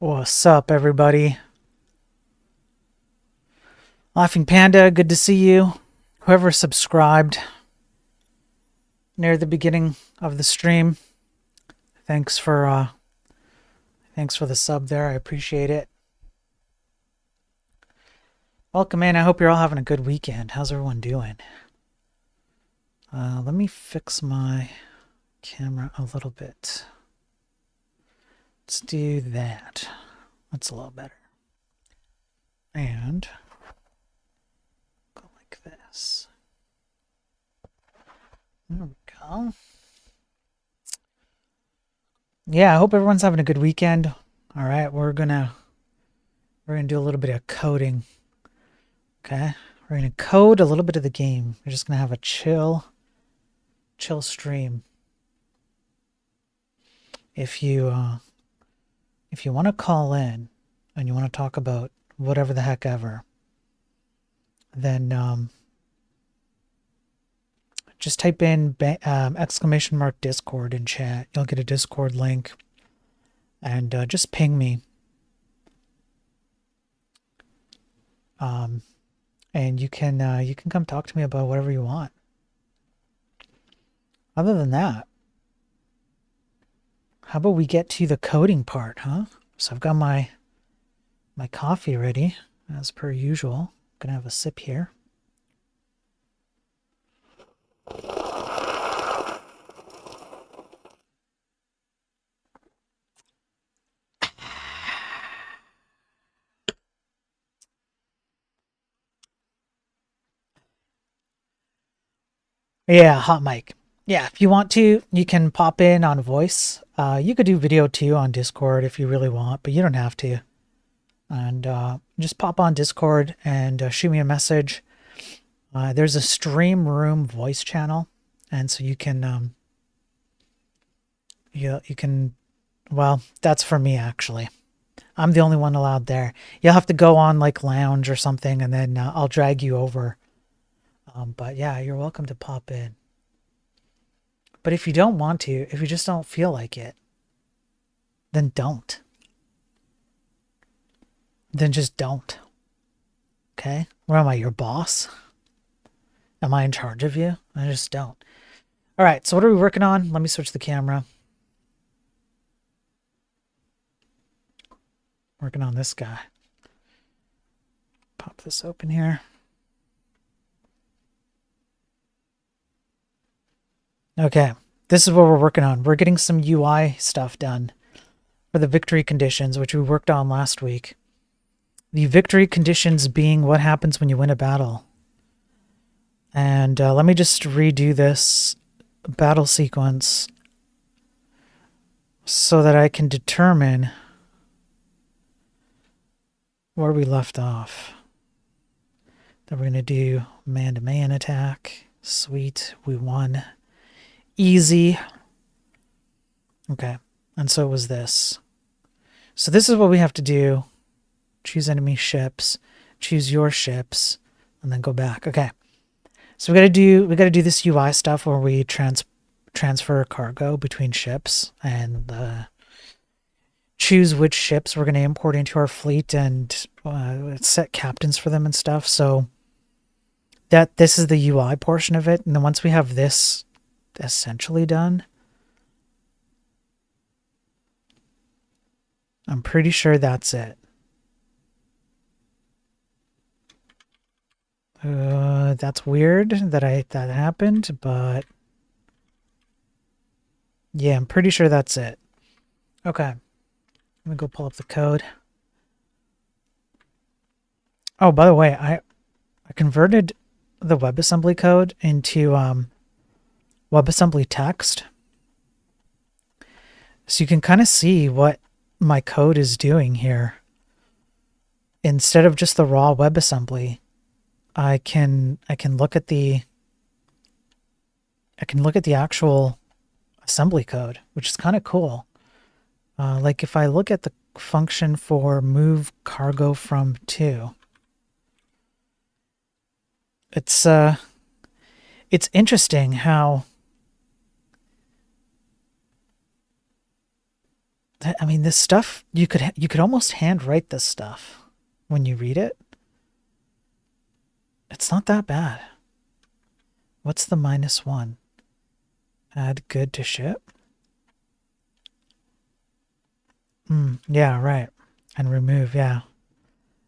What's up, everybody? Laughing Panda, good to see you. Whoever subscribed near the beginning of the stream, thanks for the sub there. I appreciate it. Welcome in. I hope you're all having a good weekend. How's everyone doing? Let me fix my camera a little bit. Let's do that. That's a little better. And go like this. There we go. Yeah, I hope everyone's having a good weekend. All right, we're gonna do a little bit of coding. Okay, we're gonna code a little bit of the game. We're just gonna have a chill stream. If you want to call in and you want to talk about whatever the heck ever, then just type in !Discord in chat. You'll get a Discord link, and just ping me. And you can come talk to me about whatever you want. Other than that, how about we get to the coding part, huh? So I've got my coffee ready, as per usual. I'm gonna have a sip here. Yeah, hot mic. Yeah, if you want to, you can pop in on voice. You could do video too on Discord if you really want, but you don't have to. And just pop on Discord and shoot me a message. There's a Stream Room voice channel, and so you can well, that's for me actually. I'm the only one allowed there. You'll have to go on like Lounge or something, and then I'll drag you over. But yeah, you're welcome to pop in. But if you don't want to, if you just don't feel like it, then don't. Then just don't. Okay? What am I, your boss? Am I in charge of you? I just don't. All right, so what are we working on? Let me switch the camera. Working on this guy. Pop this open here. Okay, this is what we're working on. We're getting some UI stuff done for the victory conditions, which we worked on last week. The victory conditions being what happens when you win a battle. And let me just redo this battle sequence so that I can determine where we left off. Then we're going to do man-to-man attack. Sweet, we won. Easy. Okay, and so it was this. So this is what we have to do. Choose enemy ships, choose your ships, and then go back. Okay, so we got to do this UI stuff where we transfer cargo between ships and choose which ships we're going to import into our fleet and set captains for them and stuff. So this is the UI portion of it, and then once we have this essentially done, I'm pretty sure that's it. That's weird that happened, but yeah, I'm pretty sure that's it. Okay, let me go pull up the code. Oh, by the way, I converted the WebAssembly code into WebAssembly text, so you can kind of see what my code is doing here. Instead of just the raw WebAssembly, I can look at the actual assembly code, which is kind of cool. Like if I look at the function for move cargo from to, it's interesting how I mean, this stuff, you could almost handwrite this stuff when you read it. It's not that bad. What's the -1? Add good to ship. Yeah, right. And remove, yeah.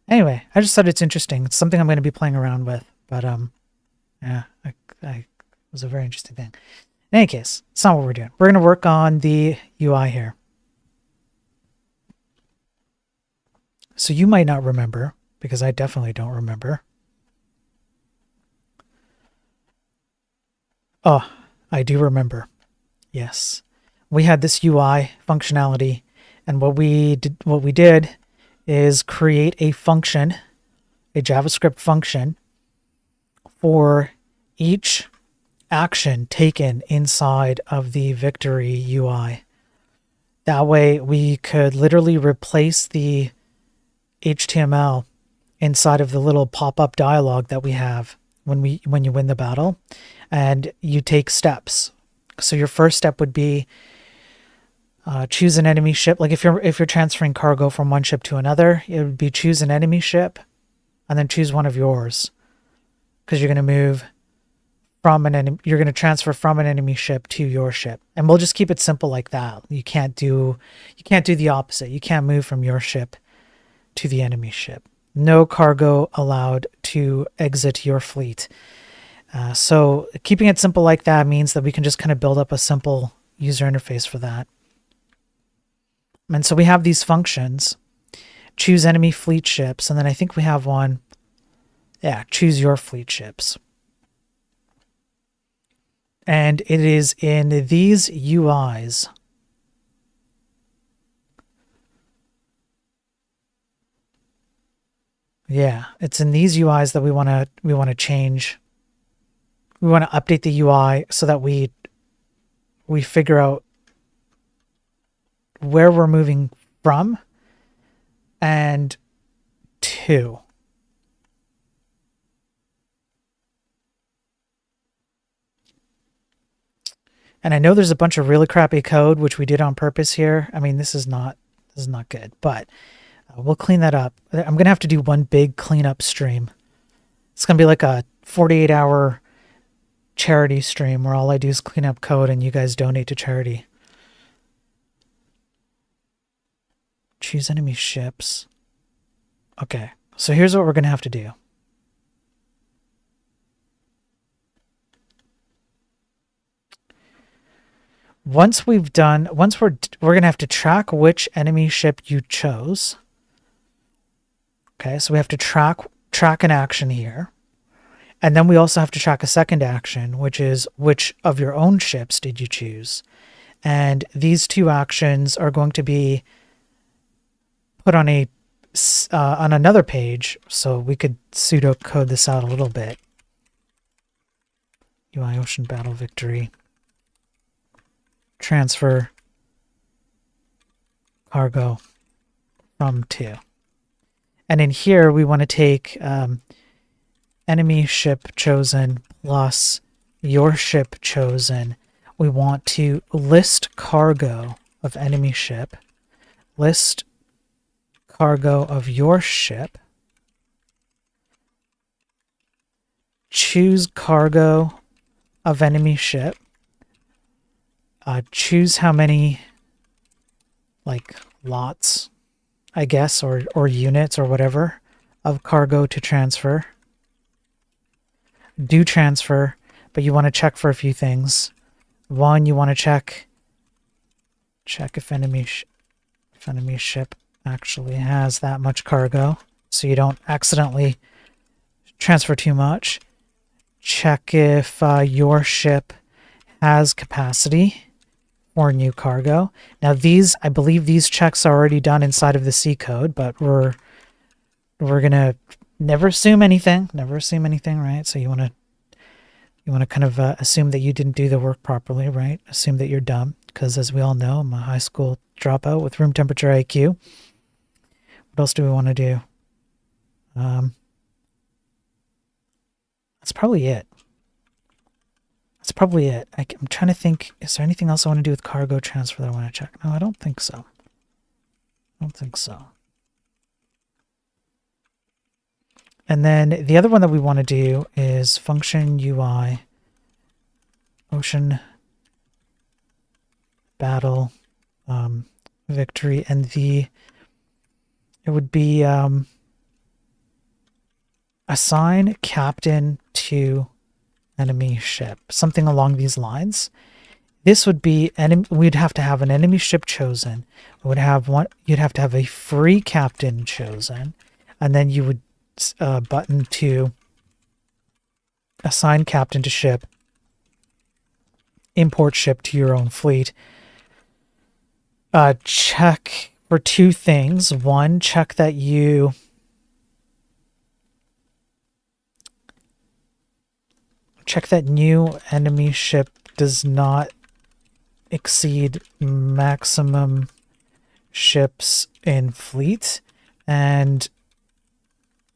Anyway, I just thought it's interesting. It's something I'm going to be playing around with. But, yeah, it was a very interesting thing. In any case, it's not what we're doing. We're going to work on the UI here. So you might not remember, because I definitely don't remember. Oh, I do remember. Yes. We had this UI functionality, and what we did is create a function, a JavaScript function, for each action taken inside of the Victory UI. That way we could literally replace the HTML inside of the little pop-up dialog that we have when you win the battle, and you take steps. So your first step would be choose an enemy ship. Like if you're transferring cargo from one ship to another, it would be choose an enemy ship and then choose one of yours, because you're going to move from you're going to transfer from an enemy ship to your ship. And we'll just keep it simple like that. You can't do the opposite. You can't move from your ship to the enemy ship. No cargo allowed to exit your fleet. So keeping it simple like that means that we can just kind of build up a simple user interface for that. And so we have these functions, choose enemy fleet ships, and then I think we have one, choose your fleet ships. And it is in these UIs it's in these UIs that we want to change. We want to update the UI so that we figure out where we're moving from and to. And I know there's a bunch of really crappy code, which we did on purpose here. I mean, this is not good, but we'll clean that up. I'm going to have to do one big cleanup stream. It's going to be like a 48-hour charity stream where all I do is clean up code and you guys donate to charity. Choose enemy ships. Okay, so here's what we're going to have to do. Once we're going to have to track which enemy ship you chose. Okay, so we have to track an action here. And then we also have to track a second action, which is which of your own ships did you choose? And these two actions are going to be put on another page, so we could pseudo code this out a little bit. UI Ocean Battle Victory. Transfer cargo from to. And in here, we want to take enemy ship chosen plus your ship chosen. We want to list cargo of enemy ship, list cargo of your ship, choose cargo of enemy ship, choose how many, like, lots, I guess, or units or whatever of cargo to transfer. Do transfer, but you want to check for a few things. One, you want to check if enemy ship actually has that much cargo, so you don't accidentally transfer too much. Check if your ship has capacity for new cargo. Now I believe these checks are already done inside of the C code, but we're gonna never assume anything, right? So you want to kind of assume that you didn't do the work properly, right? Assume that you're dumb, because as we all know, I'm a high school dropout with room temperature IQ. What else do we want to do? That's probably it. I'm trying to think, is there anything else I want to do with cargo transfer that I want to check? No, I don't think so. don't think so. And then the other one that we want to do is function UI ocean battle victory, and it would be assign captain to enemy ship, something along these lines. This would be we'd have to have an enemy ship chosen. We would have one. You'd have to have a free captain chosen, and then you would button to assign captain to ship, import ship to your own fleet. Check for two things. One, check that new enemy ship does not exceed maximum ships in fleet, and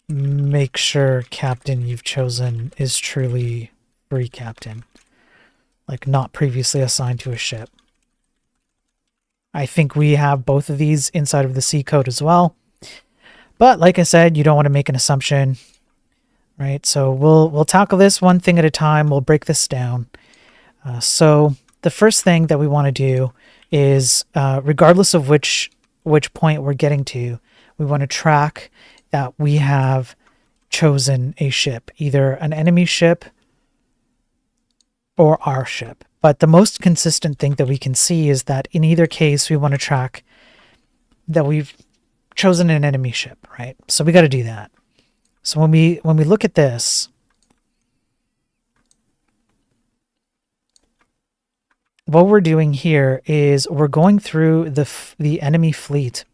make sure captain you've chosen is truly free captain, like not previously assigned to a ship. I think we have both of these inside of the C code as well, but like I said, you don't want to make an assumption, right? So we'll tackle this one thing at a time. We'll break this down. So the first thing that we want to do is, regardless of which point we're getting to, we want to track that we have chosen a ship, either an enemy ship or our ship. But the most consistent thing that we can see is that in either case, we want to track that we've chosen an enemy ship, right? So we got to do that. So when we look at this, what we're doing here is we're going through the enemy fleet,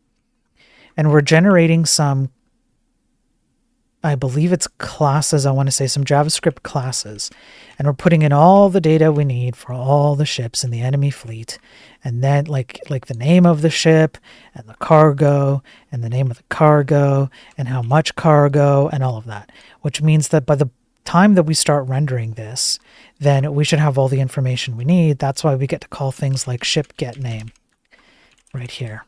and we're generating some, I believe it's classes, I want to say some JavaScript classes, and we're putting in all the data we need for all the ships in the enemy fleet, and then like the name of the ship and the cargo and the name of the cargo and how much cargo and all of that, which means that by the time that we start rendering this, then we should have all the information we need. That's why we get to call things like ship get name right here.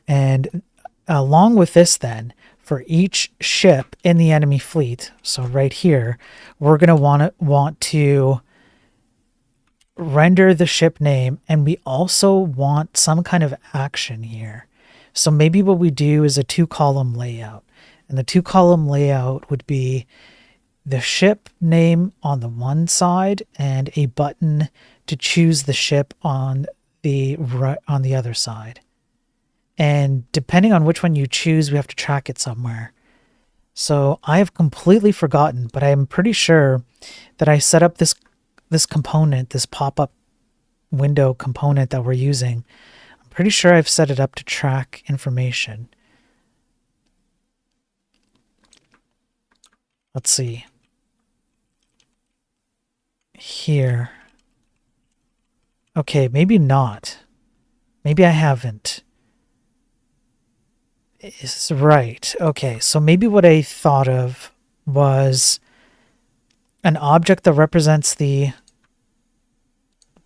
And along with this, then, for each ship in the enemy fleet, so right here, we're going to want to render the ship name, and we also want some kind of action here. So maybe what we do is a 2-column layout, and the 2-column layout would be the ship name on the one side and a button to choose the ship on the other side. And depending on which one you choose, we have to track it somewhere. So I have completely forgotten, but I'm pretty sure that I set up this component, this pop-up window component that we're using. I'm pretty sure I've set it up to track information. Let's see. Here. Okay, maybe not. Maybe I haven't. Is right. Okay, so maybe what I thought of was an object that represents the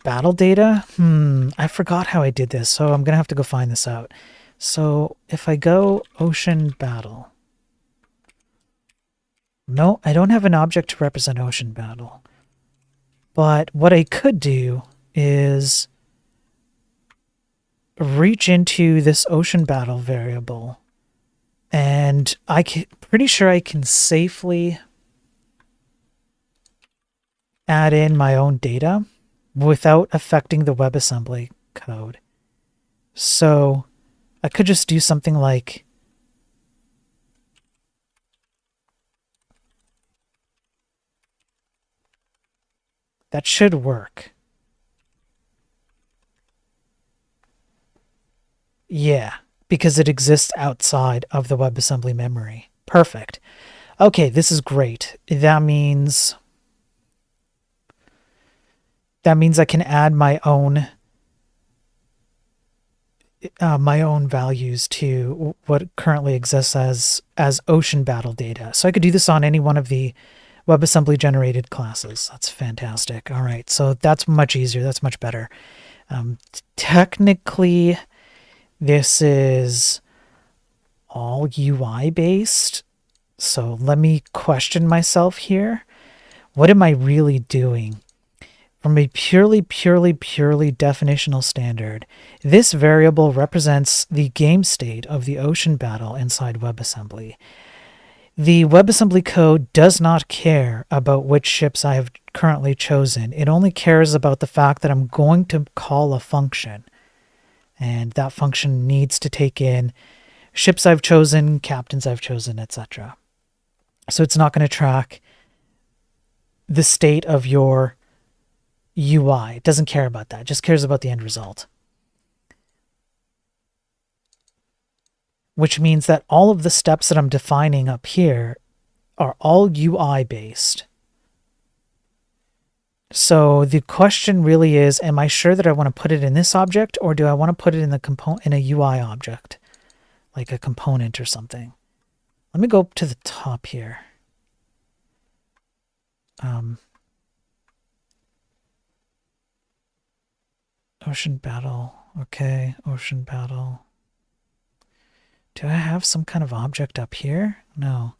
battle data. I forgot how I did this, so I'm gonna have to go find this out. So if I go ocean battle, no, I don't have an object to represent ocean battle. But what I could do is reach into this ocean battle variable, and pretty sure I can safely add in my own data without affecting the WebAssembly code. So I could just do something like that. Should work. Yeah, because it exists outside of the WebAssembly memory. Perfect. Okay, this is great. That means I can add my own values to what currently exists as ocean battle data. So I could do this on any one of the WebAssembly generated classes. That's fantastic. All right, so that's much easier. That's much better. Technically, This is all UI based. So let me question myself here. What am I really doing? From a purely definitional standard, this variable represents the game state of the ocean battle inside WebAssembly. The WebAssembly code does not care about which ships I have currently chosen. It only cares about the fact that I'm going to call a function. And that function needs to take in ships I've chosen, captains I've chosen, etc. So it's not going to track the state of your UI. It doesn't care about that. It just cares about the end result. Which means that all of the steps that I'm defining up here are all UI based. So the question really is, am I sure that I want to put it in this object, or do I want to put it in a UI object, like a component or something? Let me go up to the top here. Ocean battle. Okay, ocean battle. Do I have some kind of object up here? No.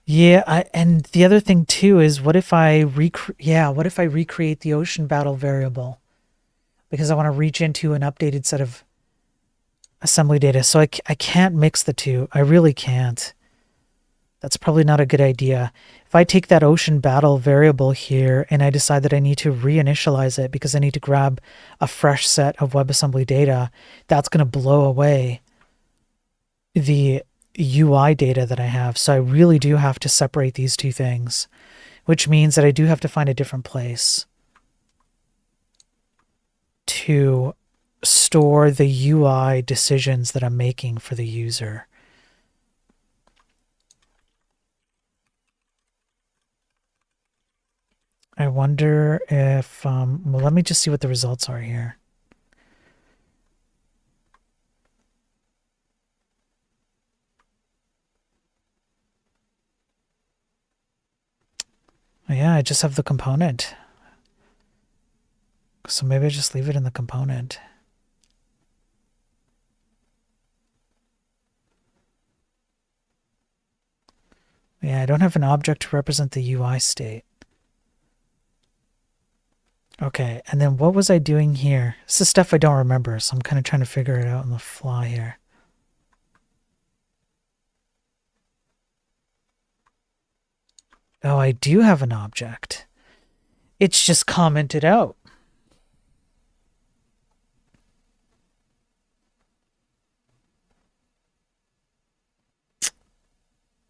Yeah, and the other thing too is what if I recreate the ocean battle variable? Because I want to reach into an updated set of assembly data. So I can't mix the two. I really can't. That's probably not a good idea. If I take that ocean battle variable here and I decide that I need to reinitialize it because I need to grab a fresh set of WebAssembly data, that's going to blow away the UI data that I have. So I really do have to separate these two things, which means that I do have to find a different place to store the UI decisions that I'm making for the user. I wonder if, well, let me just see what the results are here. Oh, yeah, I just have the component. So maybe I just leave it in the component. Yeah, I don't have an object to represent the UI state. Okay, and then what was I doing here? This is stuff I don't remember, so I'm kind of trying to figure it out on the fly here. Oh, I do have an object. It's just commented out.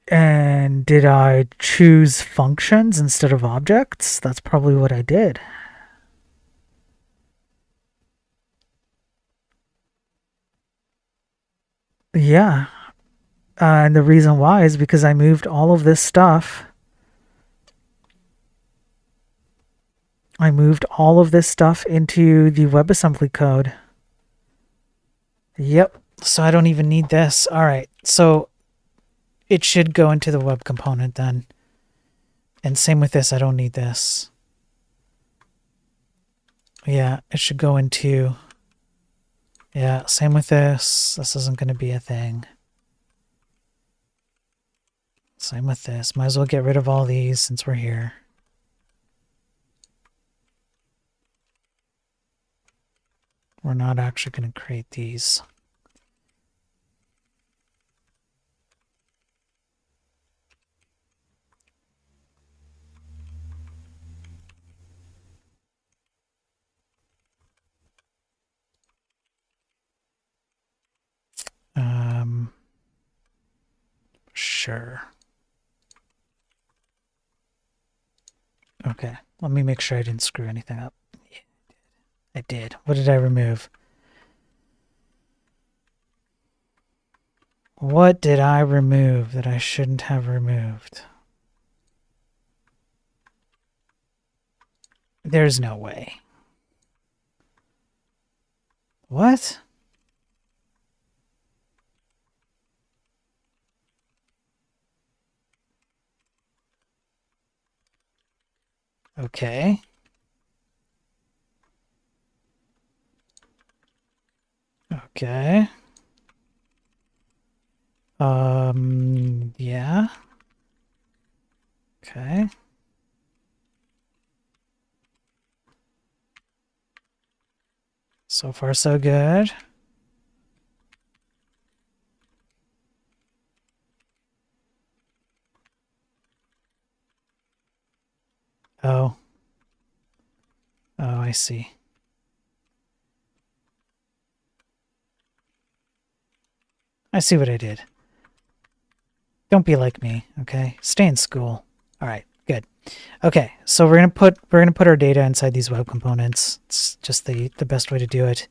And did I choose functions instead of objects? That's probably what I did. Yeah. And the reason why is because I moved all of this stuff. I moved all of this stuff into the WebAssembly code. Yep. So I don't even need this. All right. So it should go into the web component then. And same with this. I don't need this. Yeah, it should go into... Yeah, same with this. This isn't going to be a thing. Same with this. Might as well get rid of all these since we're here. We're not actually going to create these. Sure. Okay, let me make sure I didn't screw anything up. Yeah, I did. What did I remove? What did I remove that I shouldn't have removed? There's no way. What? Okay. Okay. Yeah. Okay. So far, so good. Oh. Oh, I see. I see what I did. Don't be like me, okay? Stay in school. All right, good. Okay, so we're gonna put our data inside these web components. It's just the best way to do it.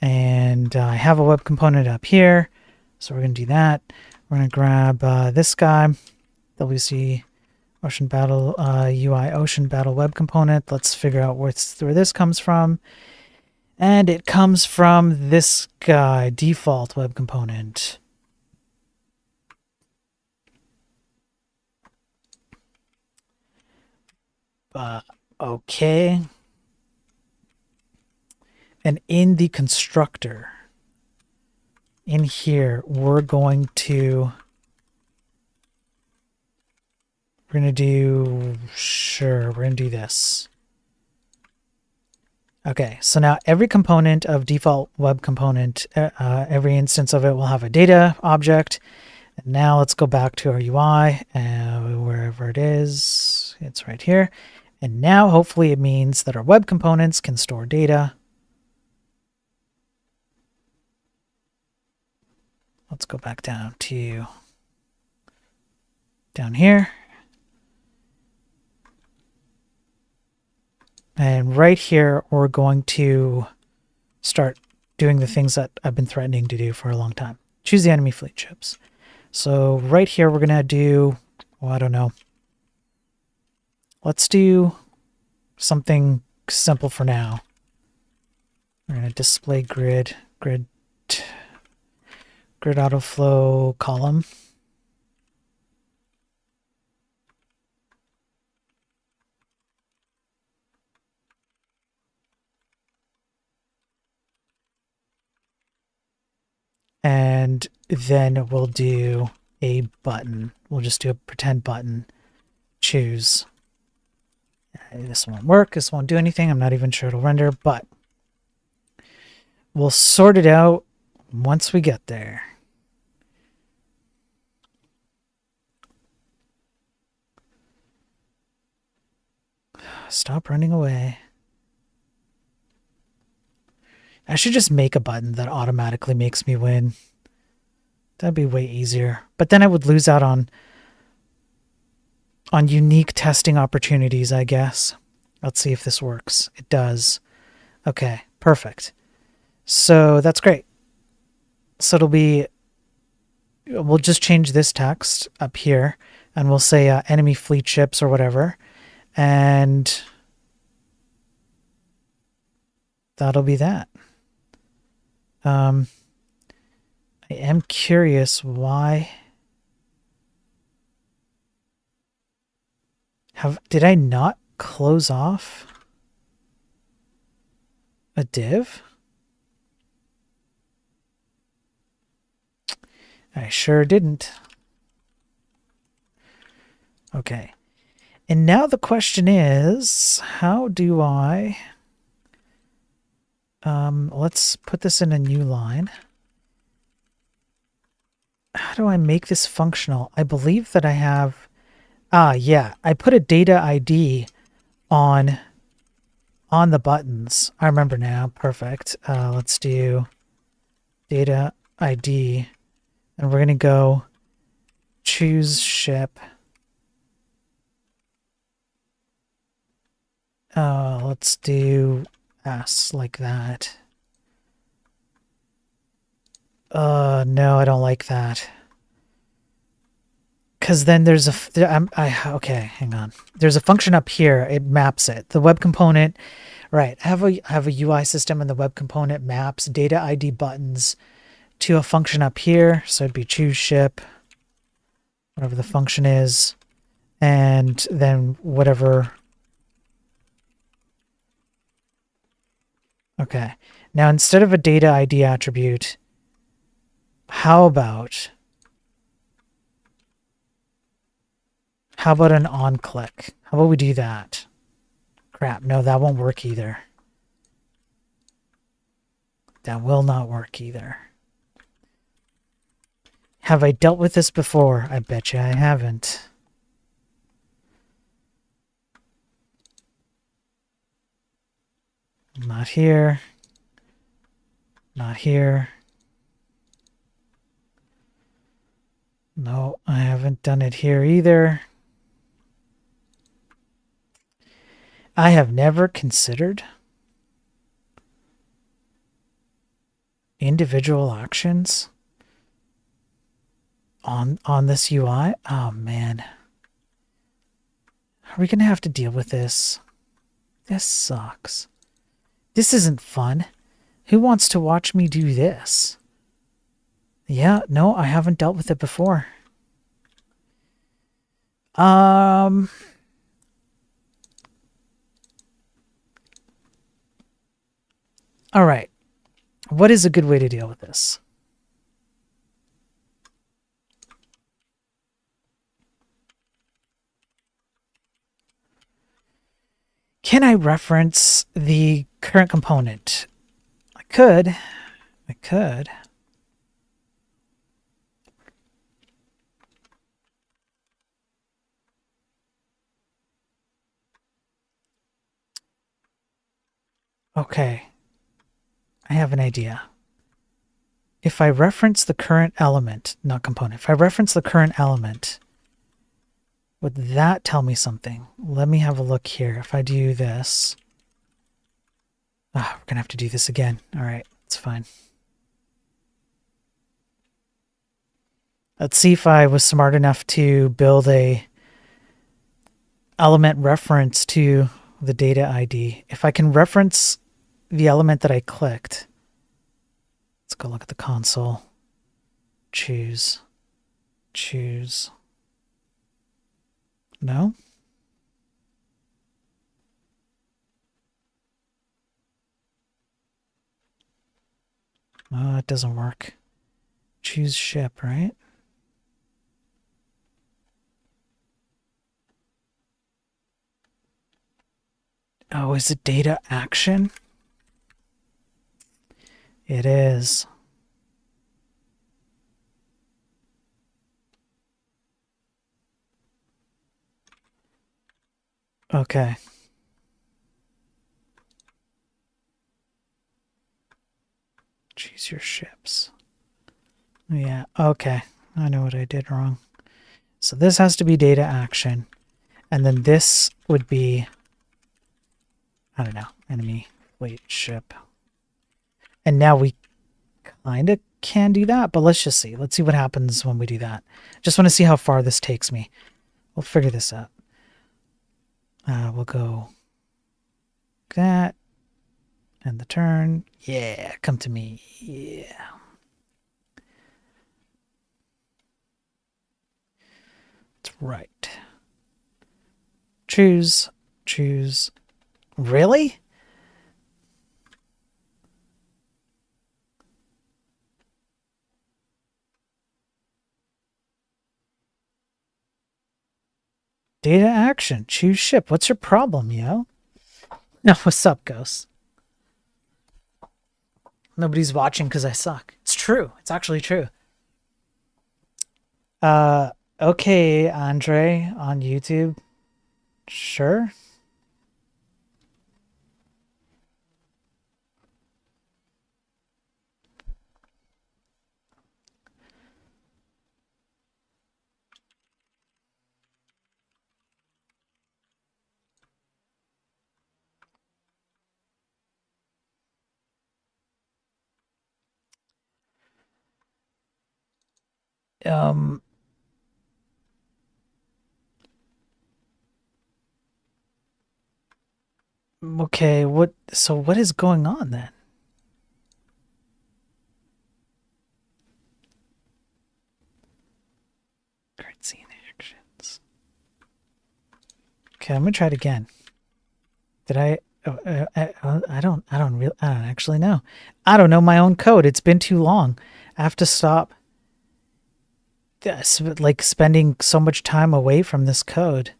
And I have a web component up here, so we're gonna do that. We're gonna grab this guy, WC Ocean Battle UI Ocean Battle web component. Let's figure out where this comes from. And it comes from this guy, default web component. Okay. And in the constructor, in here, we're going to do, sure, we're going to do this. Okay, so now every component of default web component, every instance of it will have a data object. And now let's go back to our UI, wherever it is, it's right here. And now hopefully it means that our web components can store data. Let's go back down to down here. And right here, we're going to start doing the things that I've been threatening to do for a long time. Choose the enemy fleet ships. So right here, we're going to do, well, I don't know. Let's do something simple for now. We're going to display grid autoflow column. And then we'll do a button. We'll just do a pretend button. Choose. This won't work. This won't do anything. I'm not even sure it'll render, but we'll sort it out once we get there. Stop running away. I should just make a button that automatically makes me win. That'd be way easier. But then I would lose out on unique testing opportunities, I guess. Let's see if this works. It does. Okay, perfect. So that's great. So it'll be, we'll just change this text up here and we'll say enemy fleet ships or whatever. And that'll be that. I am curious why. Did I not close off a div? I sure didn't. Okay. And now the question is, how do I... let's put this in a new line. How do I make this functional? I believe that I have... yeah. I put a data ID on the buttons. I remember now. Perfect. Let's do data ID. And we're going to go choose ship. Let's do S like that. No, I don't like that. Because then there's okay, hang on. There's a function up here. It maps it. The web component, right? I have a UI system, and the web component maps data ID buttons to a function up here. So it'd be choose ship, whatever the function is, and then whatever. Okay. Now instead of a data ID attribute, How about an on click? How about we do that? Crap, no, that won't work either. That will not work either. Have I dealt with this before? I bet you I haven't. Not here. Not here. No, I haven't done it here either. I have never considered individual actions on this UI. Oh man. Are we going to have to deal with this? This sucks. This isn't fun. Who wants to watch me do this? Yeah, no, I haven't dealt with it before. All right. What is a good way to deal with this? Can I reference the current component? I could. Okay. I have an idea. If I reference the current element, not component, if I reference the current element, would that tell me something? Let me have a look here. If I do this, we're going to have to do this again. All right, it's fine. Let's see if I was smart enough to build a element reference to the data ID. If I can reference the element that I clicked, let's go look at the console. Choose. No? Oh, it doesn't work. Choose ship, right? Oh, is it data action? It is. Okay. Choose your ships. Yeah, okay. I know what I did wrong. So this has to be data action. And then this would be, I don't know, enemy fleet ship. And now we kind of can do that, but let's just see. Let's see what happens when we do that. Just want to see how far this takes me. We'll figure this out. We'll go that. And the turn. Yeah, come to me. Yeah. That's right. Choose. Really? Data action. Choose ship. What's your problem, yo? No, what's up, Ghost? Nobody's watching because I suck. It's true. It's actually true. Okay, Andre on YouTube. Sure. Okay, what is going on then? Great scene actions. Okay, I'm gonna try it again. Did I I don't actually know. I don't know my own code. It's been too long. I have to stop. like spending so much time away from this code.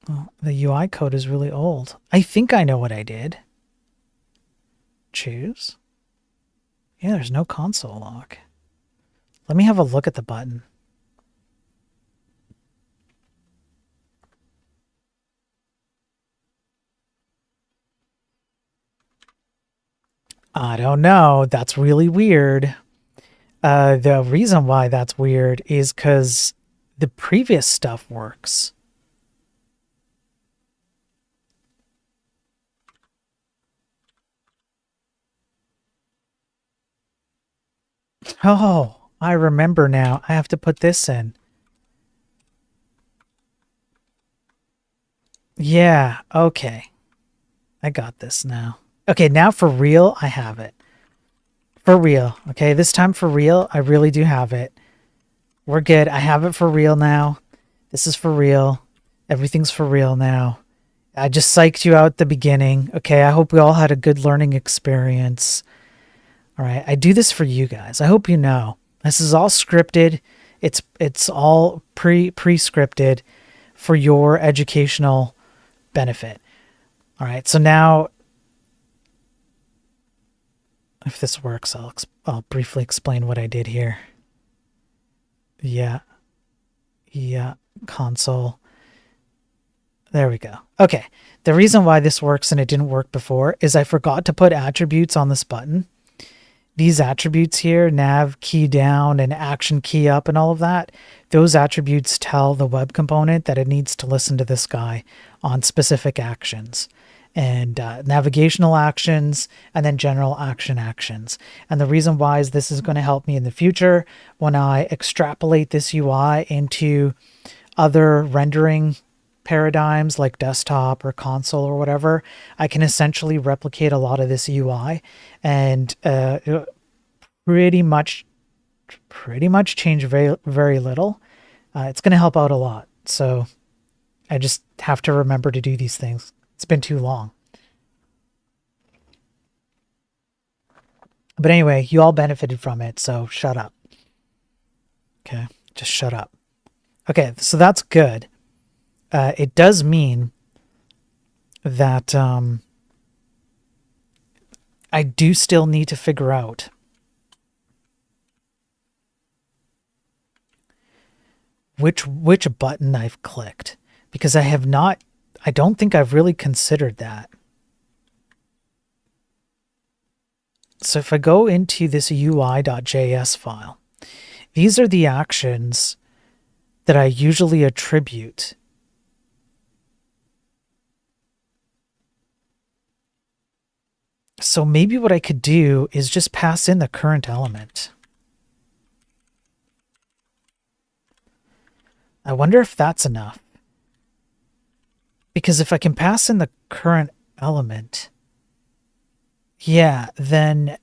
Well, the UI code is really old. I think I know what I did. Choose. Yeah, there's no console log. Let me have a look at the button. I don't know. That's really weird. The reason why that's weird is because the previous stuff works. Oh, I remember now. I have to put this in. Yeah, okay. I got this now. Okay, now for real, I have it. For real. Okay, this time for real, I really do have it. We're good. I have it for real now. This is for real. Everything's for real now. I just psyched you out at the beginning. Okay, I hope we all had a good learning experience. All right, I do this for you guys. I hope you know. This is all scripted. It's all pre-scripted for your educational benefit. All right, so now if this works, I'll briefly explain what I did here. Yeah, console. There we go. Okay, the reason why this works and it didn't work before is I forgot to put attributes on this button. These attributes here, nav key down and action key up and all of that, those attributes tell the web component that it needs to listen to this guy on specific actions and navigational actions and then general actions. And the reason why is this is going to help me in the future when I extrapolate this UI into other rendering paradigms like desktop or console or whatever. I can essentially replicate a lot of this UI and pretty much change very little. It's going to help out a lot. So I just have to remember to do these things. It's been too long. But anyway, you all benefited from it, so shut up. Okay, just shut up. Okay, so that's good. It does mean that I do still need to figure out which button I've clicked, because I don't think I've really considered that. So if I go into this UI.js file, these are the actions that I usually attribute. So maybe what I could do is just pass in the current element. I wonder if that's enough. Because if I can pass in the current element, yeah, then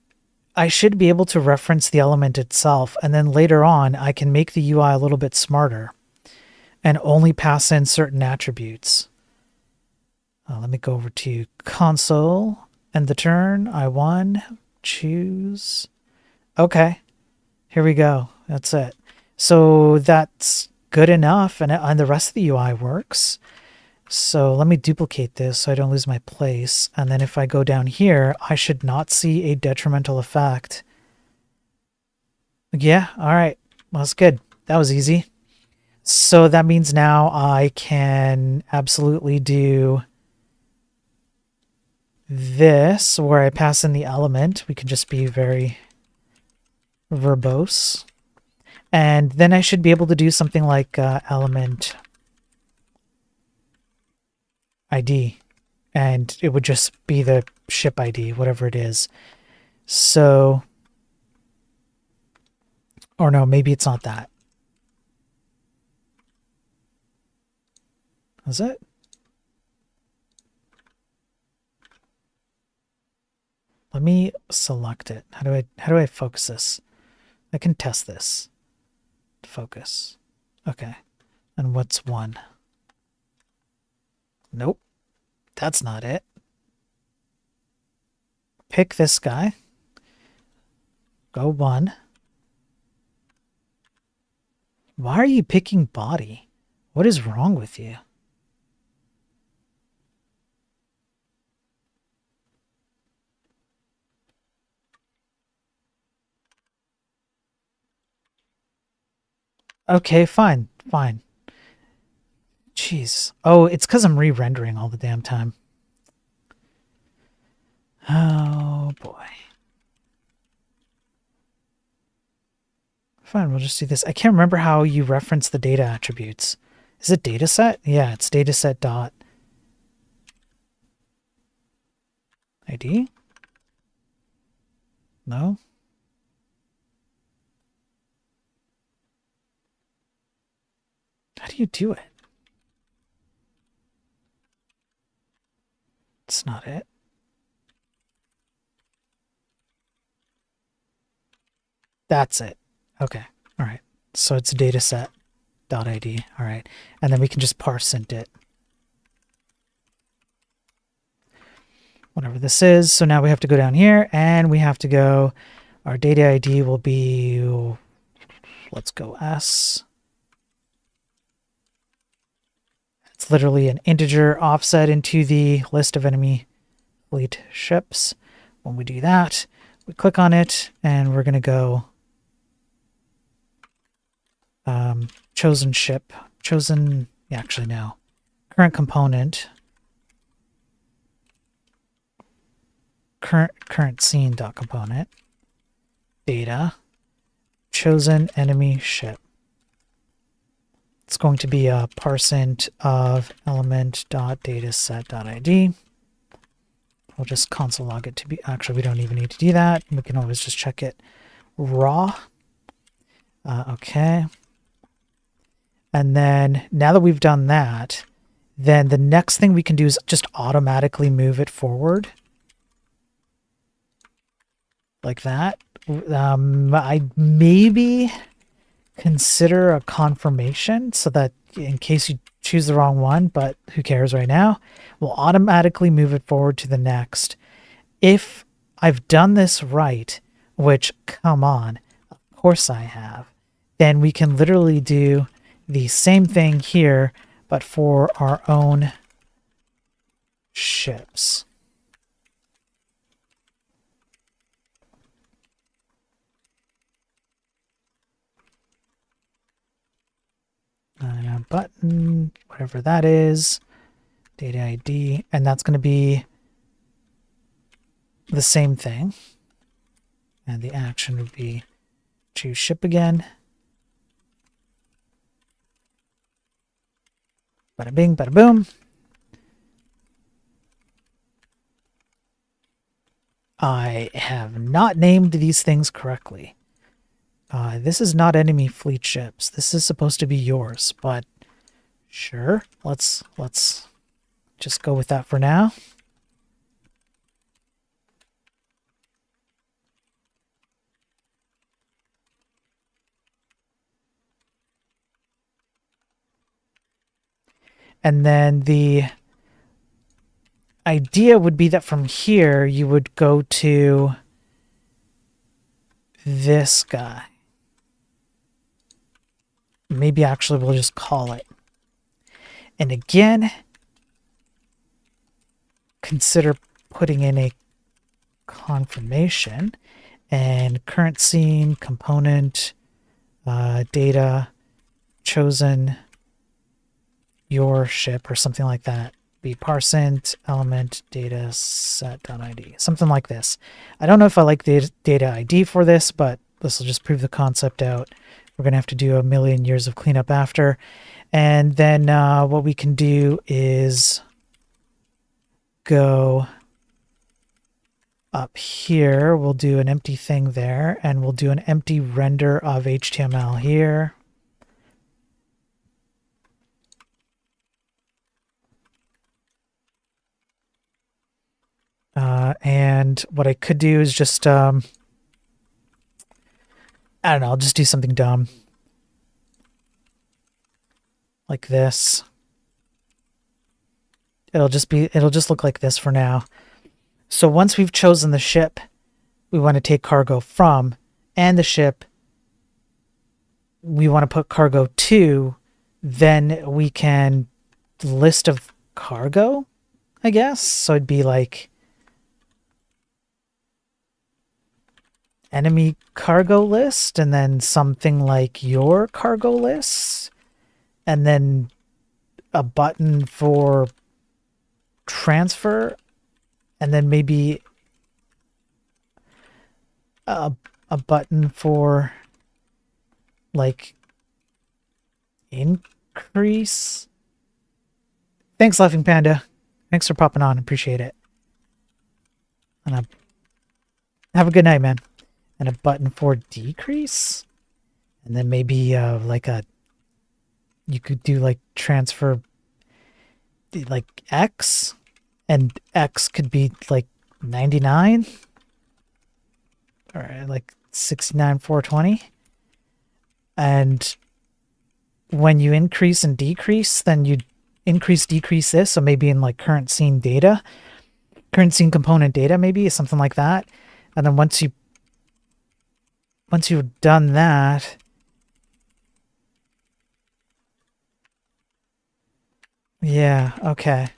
I should be able to reference the element itself. And then later on, I can make the UI a little bit smarter and only pass in certain attributes. Let me go over to console. End the turn. I won. Choose. Okay. Here we go. That's it. So that's good enough. And the rest of the UI works. So let me duplicate this so I don't lose my place. And then if I go down here, I should not see a detrimental effect. Yeah. All right. Well, that's good. That was easy. So that means now I can absolutely do this where I pass in the element. We can just be very verbose. And then I should be able to do something like element ID. And it would just be the ship ID, whatever it is. So, or no, maybe it's not that. Is it? Let me select it. How do I focus this? I can test this. Focus. Okay. And what's one? Nope. That's not it. Pick this guy. Go one. Why are you picking body? What is wrong with you? Okay, fine, fine. Jeez. Oh, it's because I'm re-rendering all the damn time. Oh, boy. Fine, we'll just do this. I can't remember how you reference the data attributes. Is it dataset? Yeah, it's dataset dot ID. No? How do you do it? It's not it. That's it. Okay. All right. So it's dataset.id. All right. And then we can just parse int it. Whatever this is. So now we have to go down here and we have to go, our data ID will be, let's go S. It's literally an integer offset into the list of enemy fleet ships. When we do that, we click on it and we're going to go chosen ship, chosen, actually no, current component, current scene dot component, data, chosen enemy ship. It's going to be a parseInt of element dot dataset dot ID. We'll just console log it to be, actually we don't even need to do that. We can always just check it raw. Okay. And then now that we've done that, then the next thing we can do is just automatically move it forward. Like that. I maybe consider a confirmation so that in case you choose the wrong one, but who cares right now, we'll automatically move it forward to the next. If I've done this right, which, come on, of course I have, then we can literally do the same thing here, but for our own ships. Button, whatever that is, data ID, and that's going to be the same thing. And the action would be choose ship again. Bada bing, bada boom. I have not named these things correctly. This is not enemy fleet ships. This is supposed to be yours, but sure. Let's just go with that for now. And then the idea would be that from here you would go to this guy. Maybe actually we'll just call it. And again, consider putting in a confirmation and current scene component data chosen your ship or something like that. Be parseInt element data set.id, something like this. I don't know if I like data ID for this, but this will just prove the concept out. We're going to have to do a million years of cleanup after. And then what we can do is go up here. We'll do an empty thing there, and we'll do an empty render of HTML here. And what I could do is just, I don't know, I'll just do something dumb. Like this. It'll just look like this for now. So once we've chosen the ship we want to take cargo from, and the ship we want to put cargo 2, then we can list of cargo, I guess. So it'd be like enemy cargo list, and then something like your cargo list, and then a button for transfer, and then maybe a, a button for like increase. Thanks, Laughing Panda. Thanks for popping on. Appreciate it. And have a good night, man. And a button for decrease, and then maybe like a, you could do like transfer like X, and X could be like 99 or like 69 420. And when you increase and decrease, then you decrease this. So maybe in like current scene component data, maybe something like that. And then once you've done that, yeah, okay.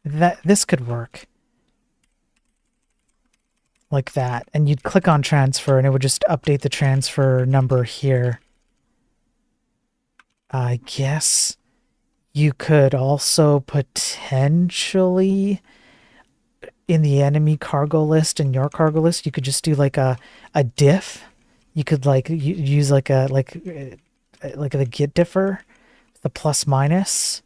This could work like that. And you'd click on transfer and it would just update the transfer number here. I guess you could also potentially, in the enemy cargo list and your cargo list, you could just do like a diff. You could like use like a like the git differ, the plus minus.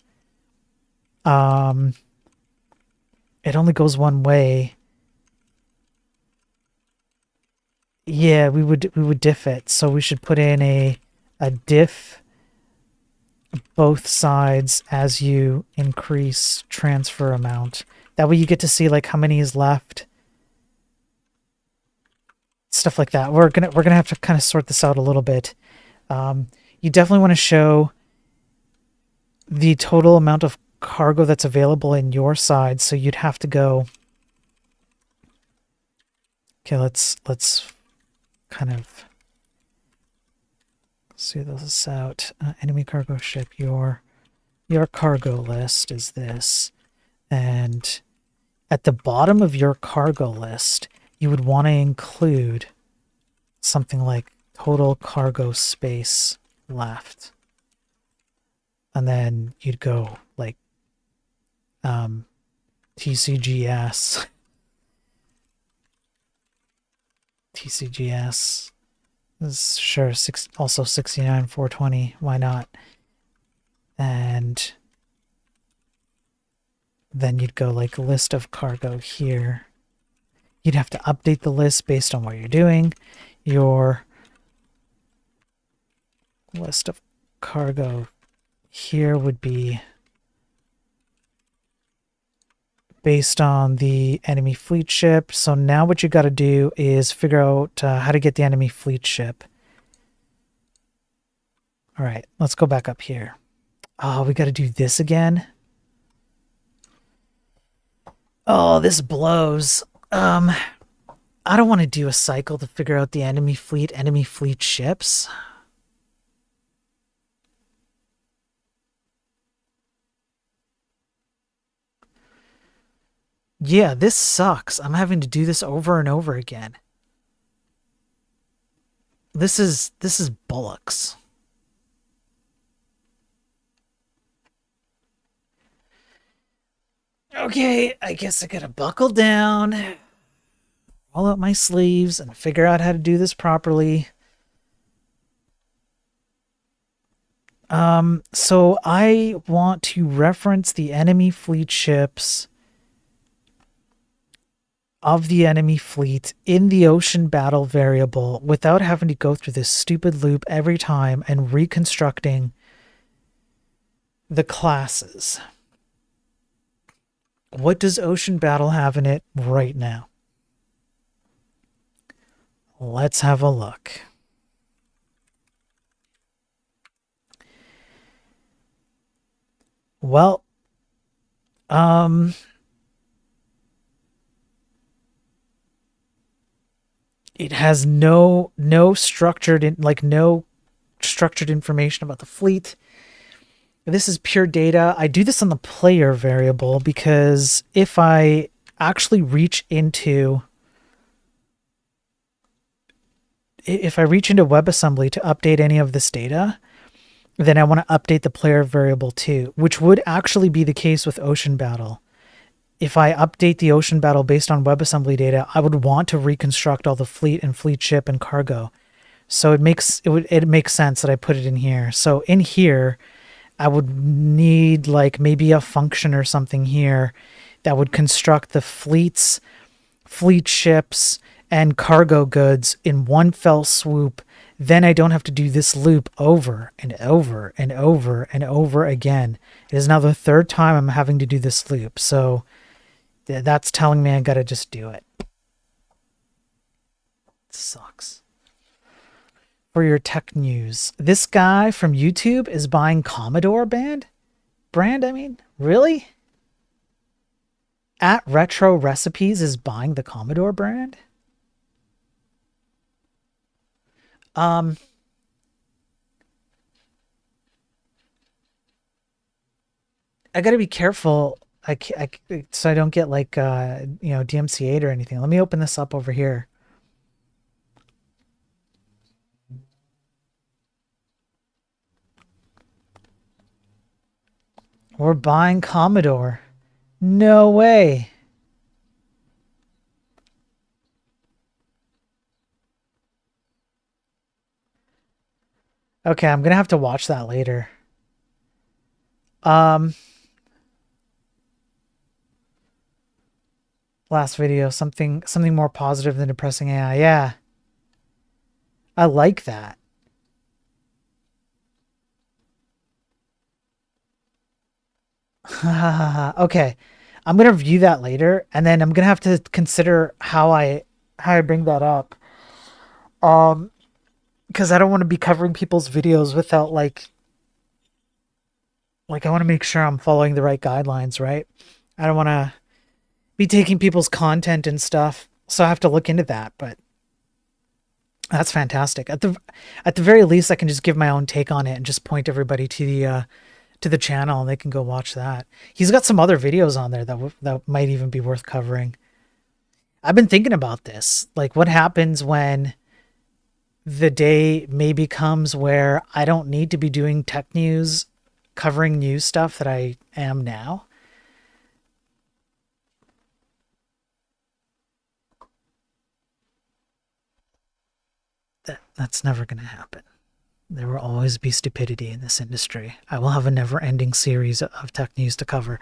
It only goes one way. Yeah, we would diff it. So we should put in a diff both sides as you increase transfer amount. That way you get to see like how many is left. Stuff like that. We're gonna have to kind of sort this out a little bit. You definitely want to show the total amount of cargo that's available in your side. So you'd have to go. Okay, let's kind of see this out. Enemy cargo ship. Your cargo list is this, and at the bottom of your cargo list, you would want to include something like total cargo space left. And then you'd go like TCGS. TCGS is sure also 69 420. Why not? And then you'd go like list of cargo here. You'd have to update the list based on what you're doing. Your list of cargo here would be based on the enemy fleet ship. So now what you got to do is figure out how to get the enemy fleet ship. All right, let's go back up here. Oh, we got to do this again. Oh, this blows. I don't want to do a cycle to figure out the enemy fleet ships. Yeah, this sucks. I'm having to do this over and over again. This is bollocks. Okay, I guess I gotta buckle down, roll out my sleeves, and figure out how to do this properly. So I want to reference the enemy fleet ships of the enemy fleet in the ocean battle variable without having to go through this stupid loop every time and reconstructing the classes. What does ocean battle have in it right now? Let's have a look. Well, It has no structured information about the fleet. This is pure data. I do this on the player variable because if I actually reach into WebAssembly to update any of this data, then I want to update the player variable too, which would actually be the case with Ocean Battle. If I update the Ocean Battle based on WebAssembly data, I would want to reconstruct all the fleet and fleet ship and cargo. So it makes sense that I put it in here. So in here, I would need like maybe a function or something here that would construct the fleets, fleet ships, and cargo goods in one fell swoop. Then I don't have to do this loop over and over and over and over again. It is now the third time I'm having to do this loop. So that's telling me I gotta just do it. It sucks. For your tech news, this guy from YouTube is buying Commodore brand. I mean, really? At Retro Recipes is buying the Commodore brand? I gotta be careful. So I don't get like DMCA'd or anything. Let me open this up over here. We're buying Commodore. No way. Okay, I'm gonna have to watch that later. Last video, something more positive than depressing AI. Yeah. I like that. Okay. I'm gonna review that later, and then I'm gonna have to consider how I bring that up. Um, because I don't want to be covering people's videos without like I want to make sure I'm following the right guidelines, right? I don't want to be taking people's content and stuff, so I have to look into that. But that's fantastic. At the very least, I can just give my own take on it and just point everybody to the channel, and they can go watch that. He's got some other videos on there that might even be worth covering. I've been thinking about this. Like, what happens when the day maybe comes where I don't need to be doing tech news, covering news stuff that I am now? That's never going to happen. There will always be stupidity in this industry. I will have a never-ending series of tech news to cover.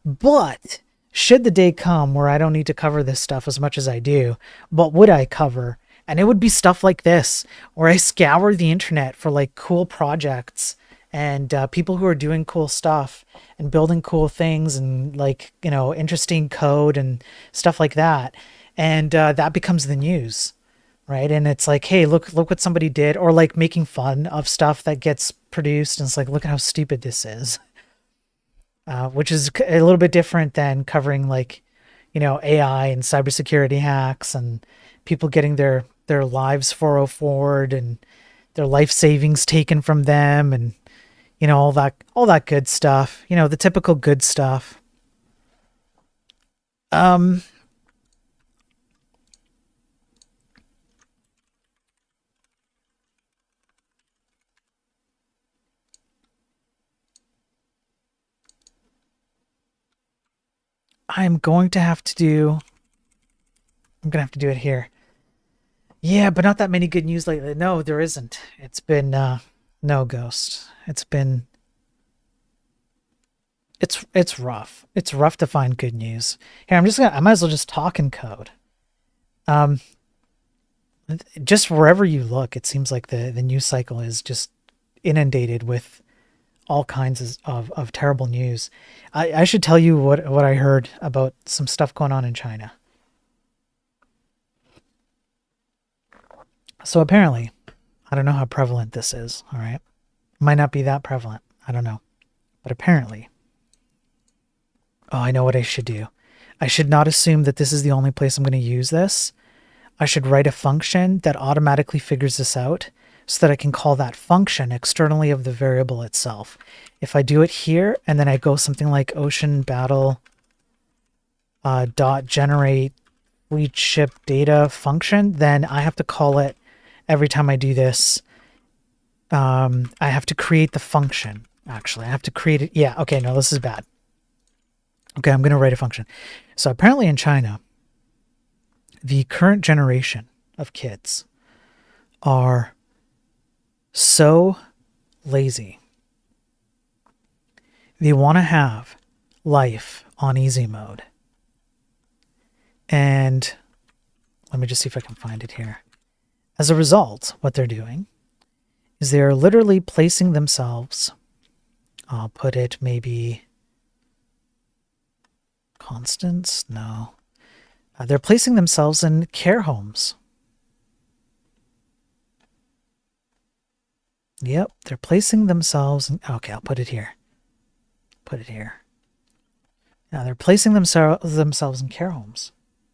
But should the day come where I don't need to cover this stuff as much as I do, what would I cover? And it would be stuff like this, where I scour the internet for like cool projects and people who are doing cool stuff and building cool things and like, interesting code and stuff like that. And that becomes the news, right? And it's like, hey, look what somebody did, or like making fun of stuff that gets produced, and it's like, look at how stupid this is, which is a little bit different than covering like, AI and cybersecurity hacks and people getting their lives 404'd and their life savings taken from them, and all that good stuff, the typical good stuff. um I'm going to have to do I'm gonna have to do it here. Yeah, but not that many good news lately. No, there isn't. It's been no, Ghost. It's rough. It's rough to find good news. Here, I might as well just talk in code. Um just wherever you look, it seems like the news cycle is just inundated with all kinds of terrible news. I should tell you what I heard about some stuff going on in China. So apparently, I don't know how prevalent this is, all right? Might not be that prevalent. I don't know. But apparently, oh, I know what I should do. I should not assume that this is the only place I'm going to use this. I should write a function that automatically figures this out so that I can call that function externally of the variable itself. If I do it here and then I go something like ocean battle dot generate fleet ship data function, then I have to call it every time I do this. I have to create the function. Actually, I have to create it. Yeah, okay, no, this is bad. Okay, I'm going to write a function. So apparently in China, the current generation of kids are so lazy. They want to have life on easy mode. And let me just see if I can find it here. As a result, what they're doing is they're literally placing themselves, I'll put it maybe Constance? No. They're placing themselves in care homes. Yep, they're placing themselves in... Okay, I'll put it here. Put it here. Now they're placing themselves in care homes.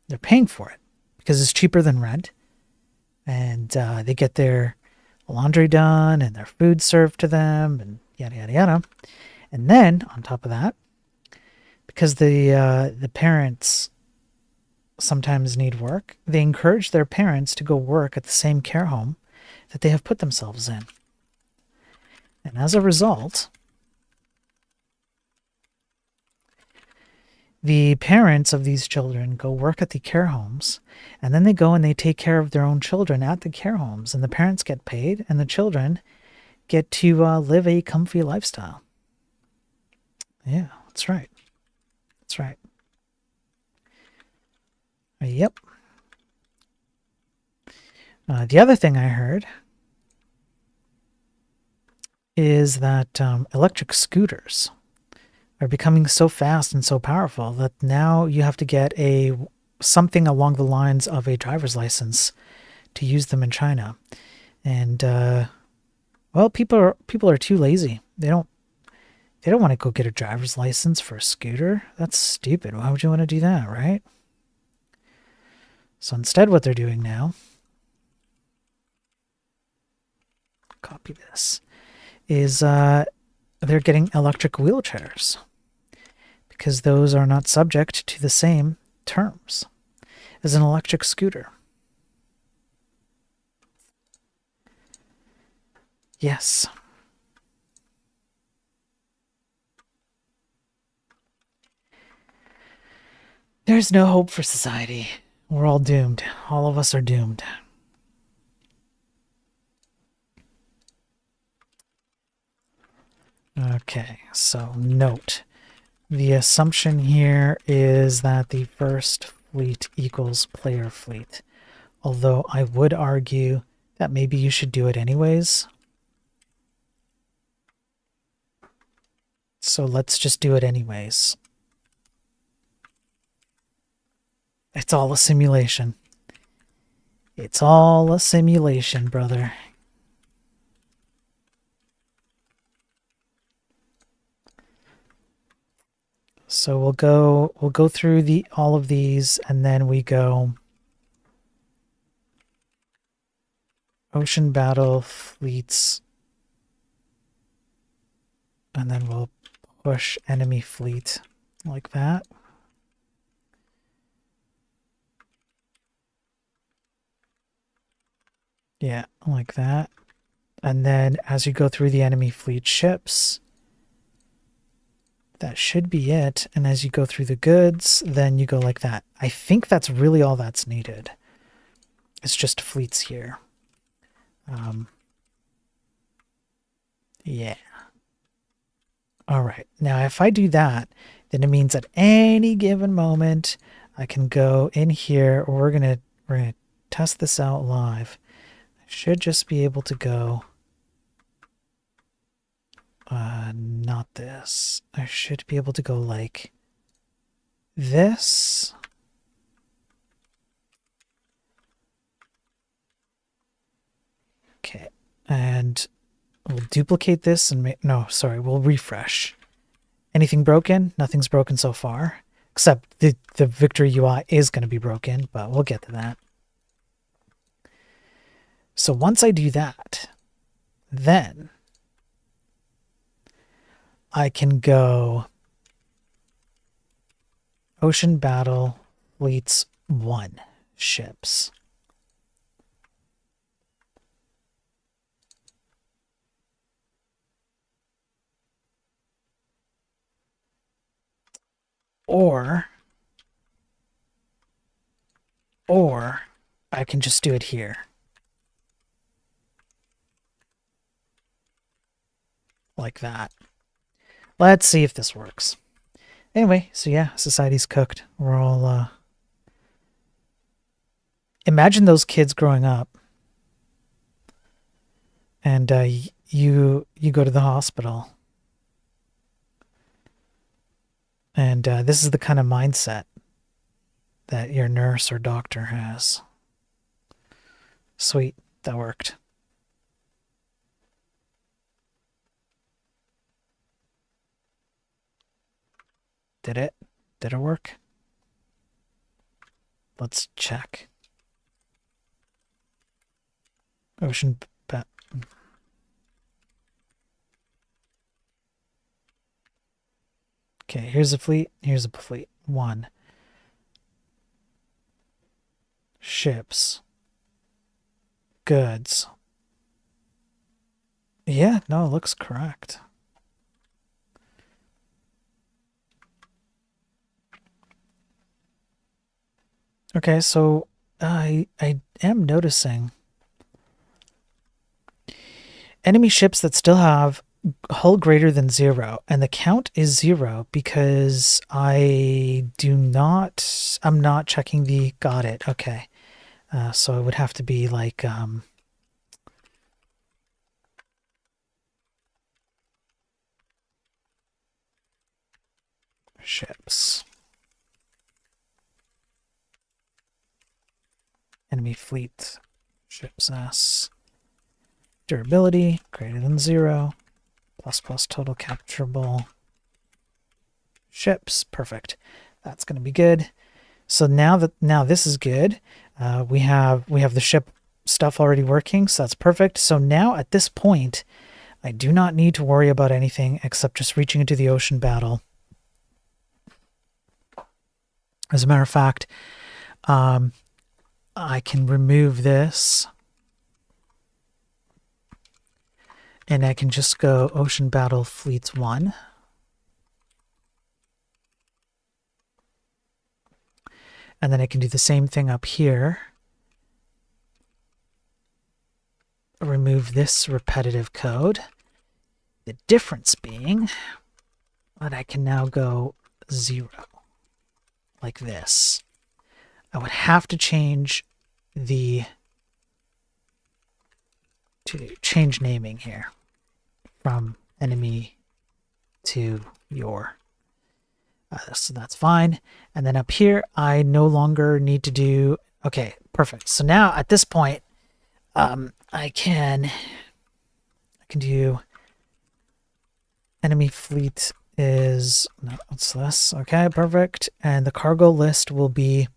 They're paying for it because it's cheaper than rent. And they get their laundry done and their food served to them and yada, yada, yada. And then, on top of that, because the parents sometimes need work, they encourage their parents to go work at the same care home that they have put themselves in. And as a result, the parents of these children go work at the care homes, and then they go and they take care of their own children at the care homes, and the parents get paid, and the children get to live a comfy lifestyle. Yeah, that's right. That's right. Yep. The other thing I heard is that electric scooters are becoming so fast and so powerful that now you have to get something along the lines of a driver's license to use them in China. And well, people are too lazy. They don't want to go get a driver's license for a scooter. That's stupid. Why would you want to do that, right? So instead what they're doing now, copy this, is they're getting electric wheelchairs because those are not subject to the same terms as an electric scooter. Yes. There's no hope for society. We're all doomed. All of us are doomed. Okay, so note. The assumption here is that the first fleet equals player fleet. Although I would argue that maybe you should do it anyways. So let's just do it anyways. It's all a simulation. It's all a simulation, brother. So we'll go through all of these, and then we go ocean battle fleets, and then we'll push enemy fleet like that. Yeah, like that. And then as you go through the enemy fleet ships, that should be it. And as you go through the goods, then you go like that. I think that's really all that's needed. It's just fleets here. Yeah. All right. Now, if I do that, then it means at any given moment, I can go in here, or we're gonna test this out live. I should just be able to go. Not this. I should be able to go like this. Okay, and we'll duplicate this and we'll refresh. Anything broken? Nothing's broken so far, except the Victory UI is going to be broken, but we'll get to that. So once I do that, then I can go Ocean Battle Fleets 1 ships. Or I can just do it here. Like that. Let's see if this works. Anyway, so yeah, society's cooked. We're all, imagine those kids growing up. And you go to the hospital. And this is the kind of mindset that your nurse or doctor has. Sweet, that worked. Did it? Did it work? Let's check. Ocean bat. Okay, here's a fleet. Here's a fleet. 1. Ships. Goods. Yeah, no, it looks correct. Okay, so I am noticing enemy ships that still have hull greater than 0, and the count is 0 because I'm not checking the, got it, okay. So it would have to be like, ships. Enemy fleet, ships S. Durability, greater than 0. ++ total capturable ships. Perfect. That's going to be good. So now this is good. We have the ship stuff already working, so that's perfect. So now at this point, I do not need to worry about anything except just reaching into the ocean battle. As a matter of fact, I can remove this. And I can just go Ocean Battle Fleets 1. And then I can do the same thing up here. Remove this repetitive code. The difference being that I can now go 0. Like this. I would have to change the... to change naming here. From enemy to your. So that's fine. And then up here, I no longer need to do... Okay, perfect. So now at this point, I can do enemy fleet is... No, what's this? Okay, perfect. And the cargo list will be...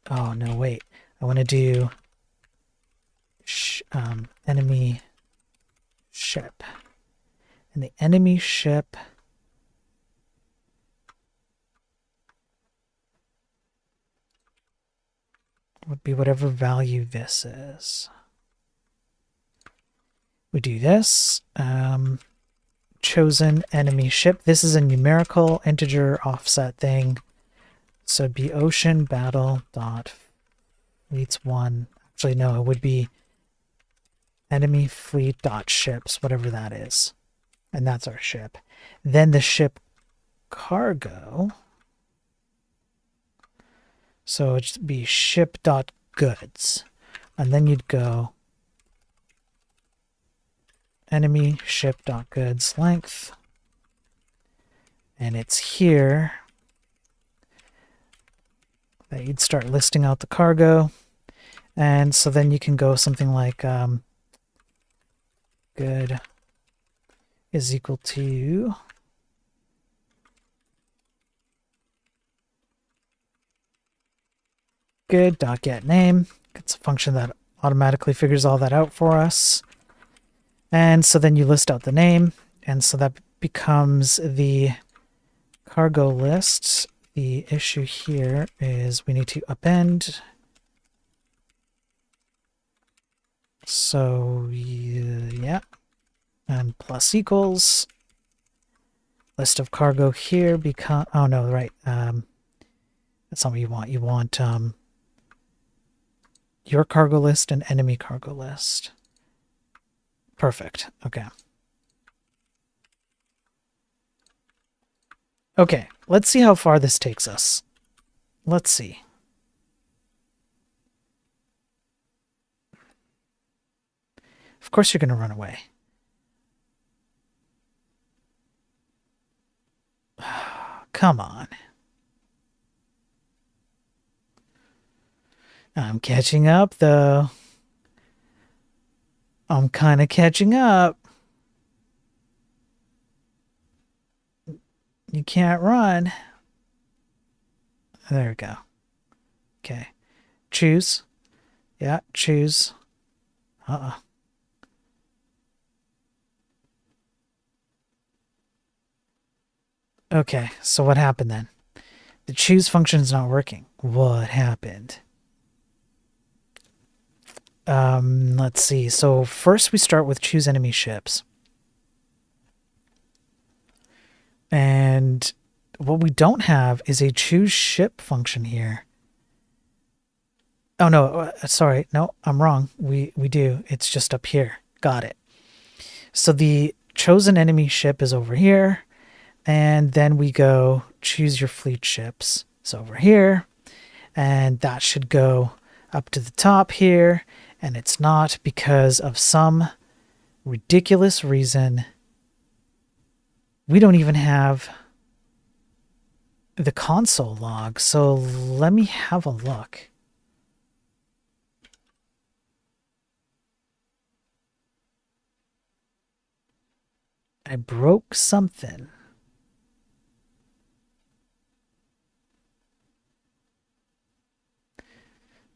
Oh, no, wait. I want to do... enemy ship, and the enemy ship would be whatever value this is. We do this, chosen enemy ship. This is a numerical integer offset thing, so it'd be ocean battle dot fleets 1. Actually, no, it would be enemy fleet dot ships, whatever that is. And that's our ship. Then the ship cargo. So it'd be ship dot goods. And then you'd go enemy ship dot goods length. And it's here that you'd start listing out the cargo. And so then you can go something like good is equal to good dot get name, It's a function that automatically figures all that out for us. And so then you list out the name, and so that becomes the cargo list. The issue here is we need to append. So yeah, and plus equals list of cargo here become, oh no, right, that's not what you want. You want your cargo list and enemy cargo list. Perfect. Okay. Okay, let's see how far this takes us. Let's see. Of course you're going to run away. Come on. I'm catching up, though. I'm kind of catching up. You can't run. There we go. Okay. Choose. Yeah, choose. Okay, so what happened then? The choose function is not working. What happened? Let's see. So first we start with choose enemy ships. And what we don't have is a choose ship function here. Oh no, sorry. No, I'm wrong. We do. It's just up here. Got it. So the chosen enemy ship is over here. And then we go choose your fleet ships. It's over here. And that should go up to the top here. And it's not because of some ridiculous reason. We don't even have the console log. So let me have a look. I broke something.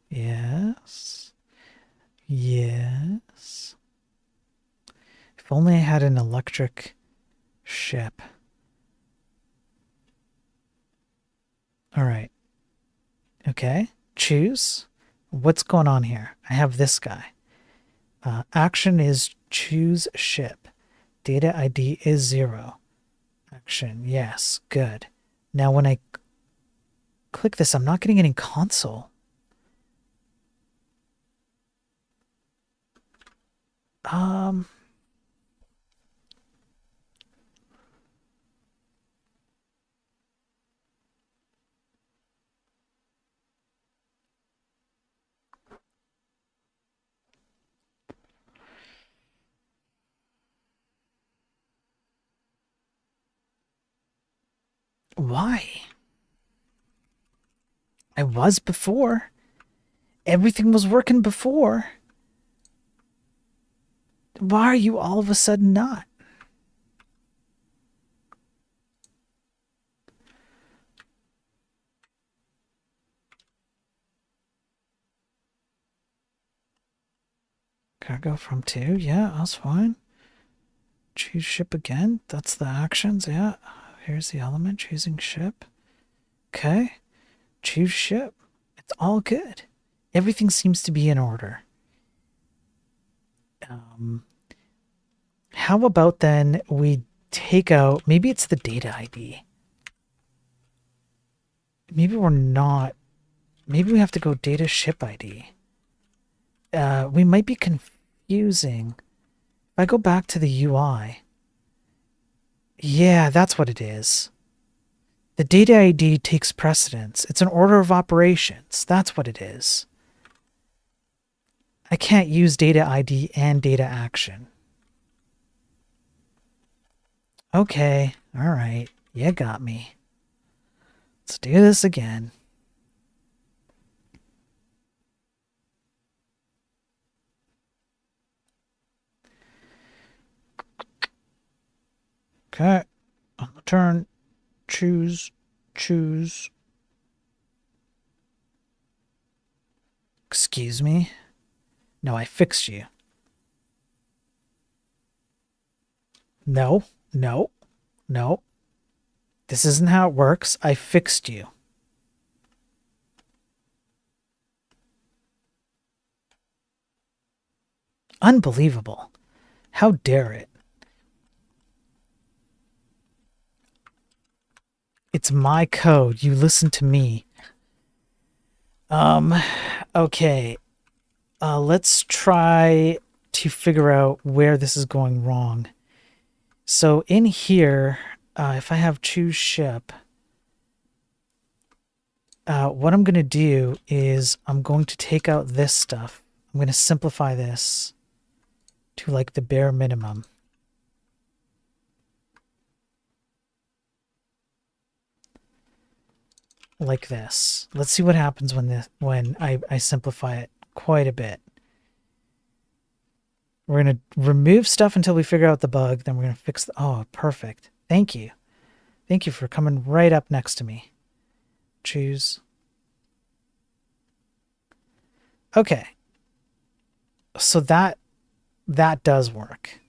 Yes. Yes. If only I had an electric ship. All right. Okay. Choose. What's going on here? I have this guy. Action is choose ship. Data ID is 0. Action. Yes. Good. Now when I click this, I'm not getting any console. Why? I was before. Everything was working before. Why are you all of a sudden not? Cargo from 2. Yeah, that's fine. Choose ship again. That's the actions. Yeah. Here's the element. Choosing ship. Okay. Choose ship. It's all good. Everything seems to be in order. How about then we take out, maybe it's the data ID. Maybe we're not, maybe we have to go data ship ID. We might be confusing. If I go back to the UI, yeah, that's what it is. The data ID takes precedence. It's an order of operations. That's what it is. I can't use data ID and data action. Okay, all right, you got me. Let's do this again. Okay, on the turn, choose. Excuse me? No, I fixed you. No, no, no. This isn't how it works. I fixed you. Unbelievable. How dare it? It's my code. You listen to me. Okay. Let's try to figure out where this is going wrong. So in here, if I have choose ship, what I'm going to do is I'm going to take out this stuff. I'm going to simplify this to like the bare minimum. Like this. Let's see what happens when I simplify it quite a bit. We're going to remove stuff until we figure out the bug. Then we're going to fix the... Oh, perfect. Thank you. Thank you for coming right up next to me. Choose. Okay. So that does work.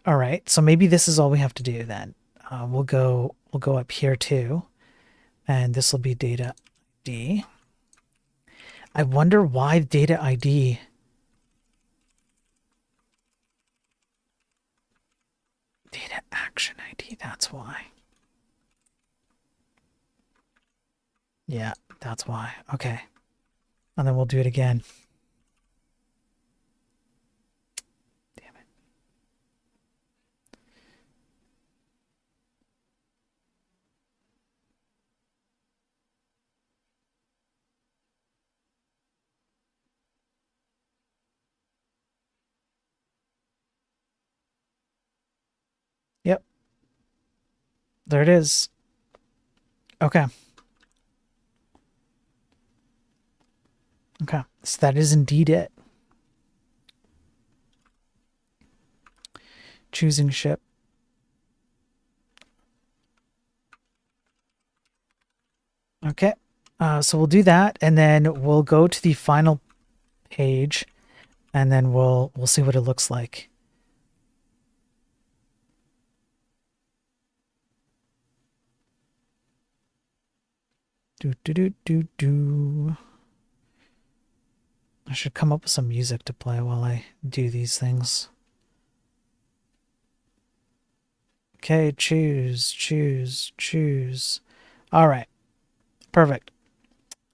All right. So maybe this is all we have to do then. We'll go up here too. And this will be data ID. I wonder why data ID. Data action ID, that's why. Yeah, that's why. Okay. And then we'll do it again. Damn it. Yep. There it is. Okay. Okay. So that is indeed it. Choosing ship. Okay. So we'll do that, and then we'll go to the final page, and then we'll see what it looks like. Do. I should come up with some music to play while I do these things. Okay, choose. All right, perfect.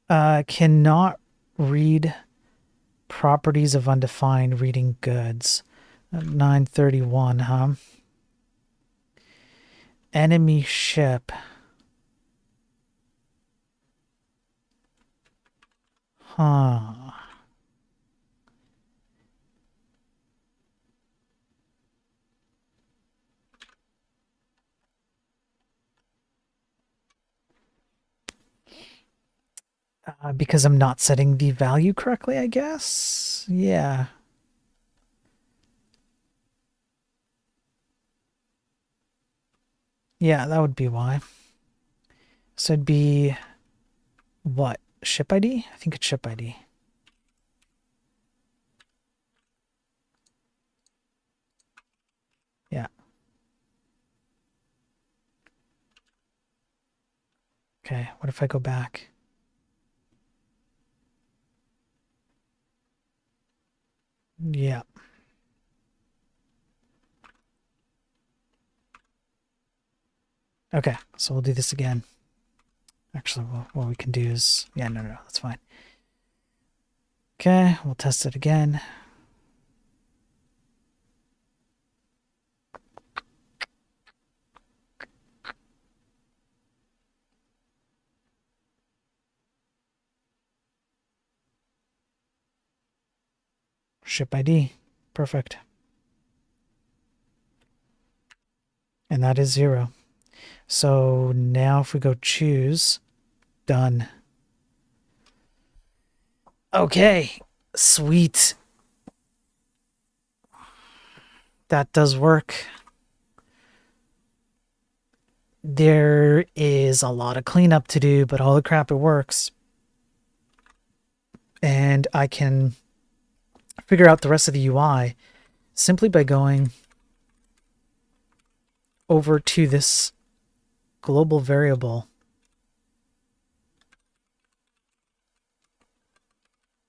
Cannot read properties of undefined reading goods. 931, huh? Enemy ship. Huh. Because I'm not setting the value correctly, I guess? Yeah. Yeah, that would be why. So it'd be... What? Ship ID? I think it's ship ID. Yeah. Okay, what if I go back? Yeah. Okay, so we'll do this again. Actually, what we can do is... Yeah, no, that's fine. Okay, we'll test it again. Ship ID. Perfect. And that is 0. So now if we go choose, done. Okay, sweet. That does work. there is a lot of cleanup to do, but holy crap, it works. And I can figure out the rest of the UI simply by going over to this global variable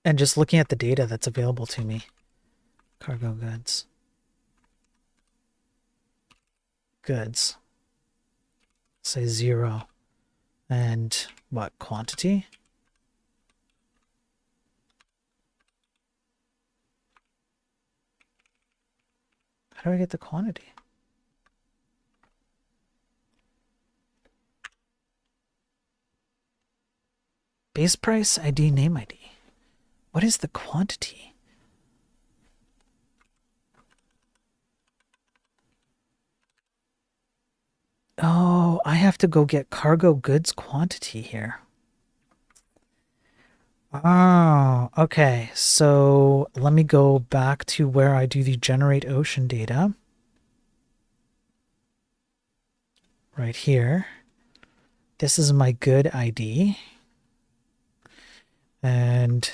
and just looking at the data that's available to me. Cargo goods. Goods. Say 0. And what, quantity? How do I get the quantity? Base price, ID, name ID. What is the quantity? Oh, I have to go get cargo goods quantity here. Oh, okay. So let me go back to where I do the generate ocean data. Right here. This is my good ID. And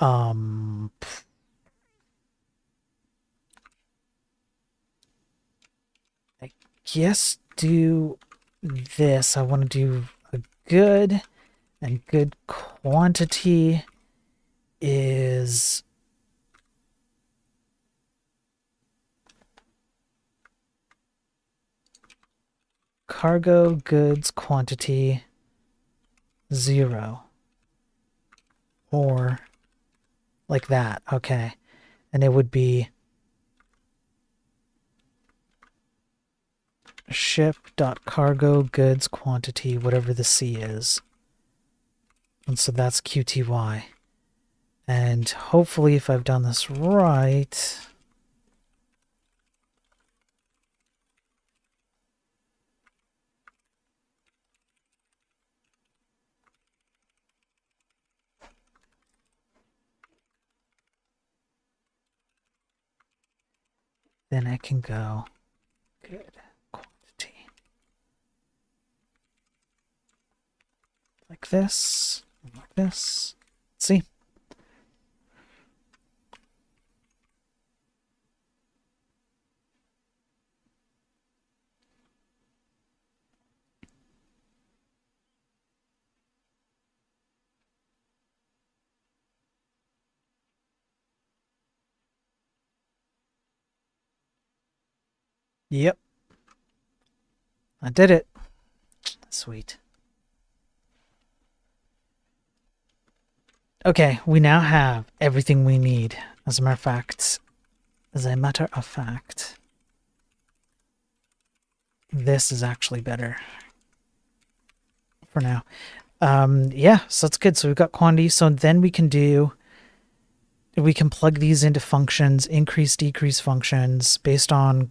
I guess do this. I want to do a good, and good quantity is cargo goods quantity 0. Or like that. Okay. And it would be ship.cargo goods quantity, whatever the C is. And so that's QTY. And hopefully if I've done this right, then I can go good quantity. Like this, like this. See? Yep. I did it. Sweet. Okay, we now have everything we need. As a matter of fact, this is actually better for now. Yeah, so that's good. So we've got quantity. So then we can plug these into functions, increase, decrease functions based on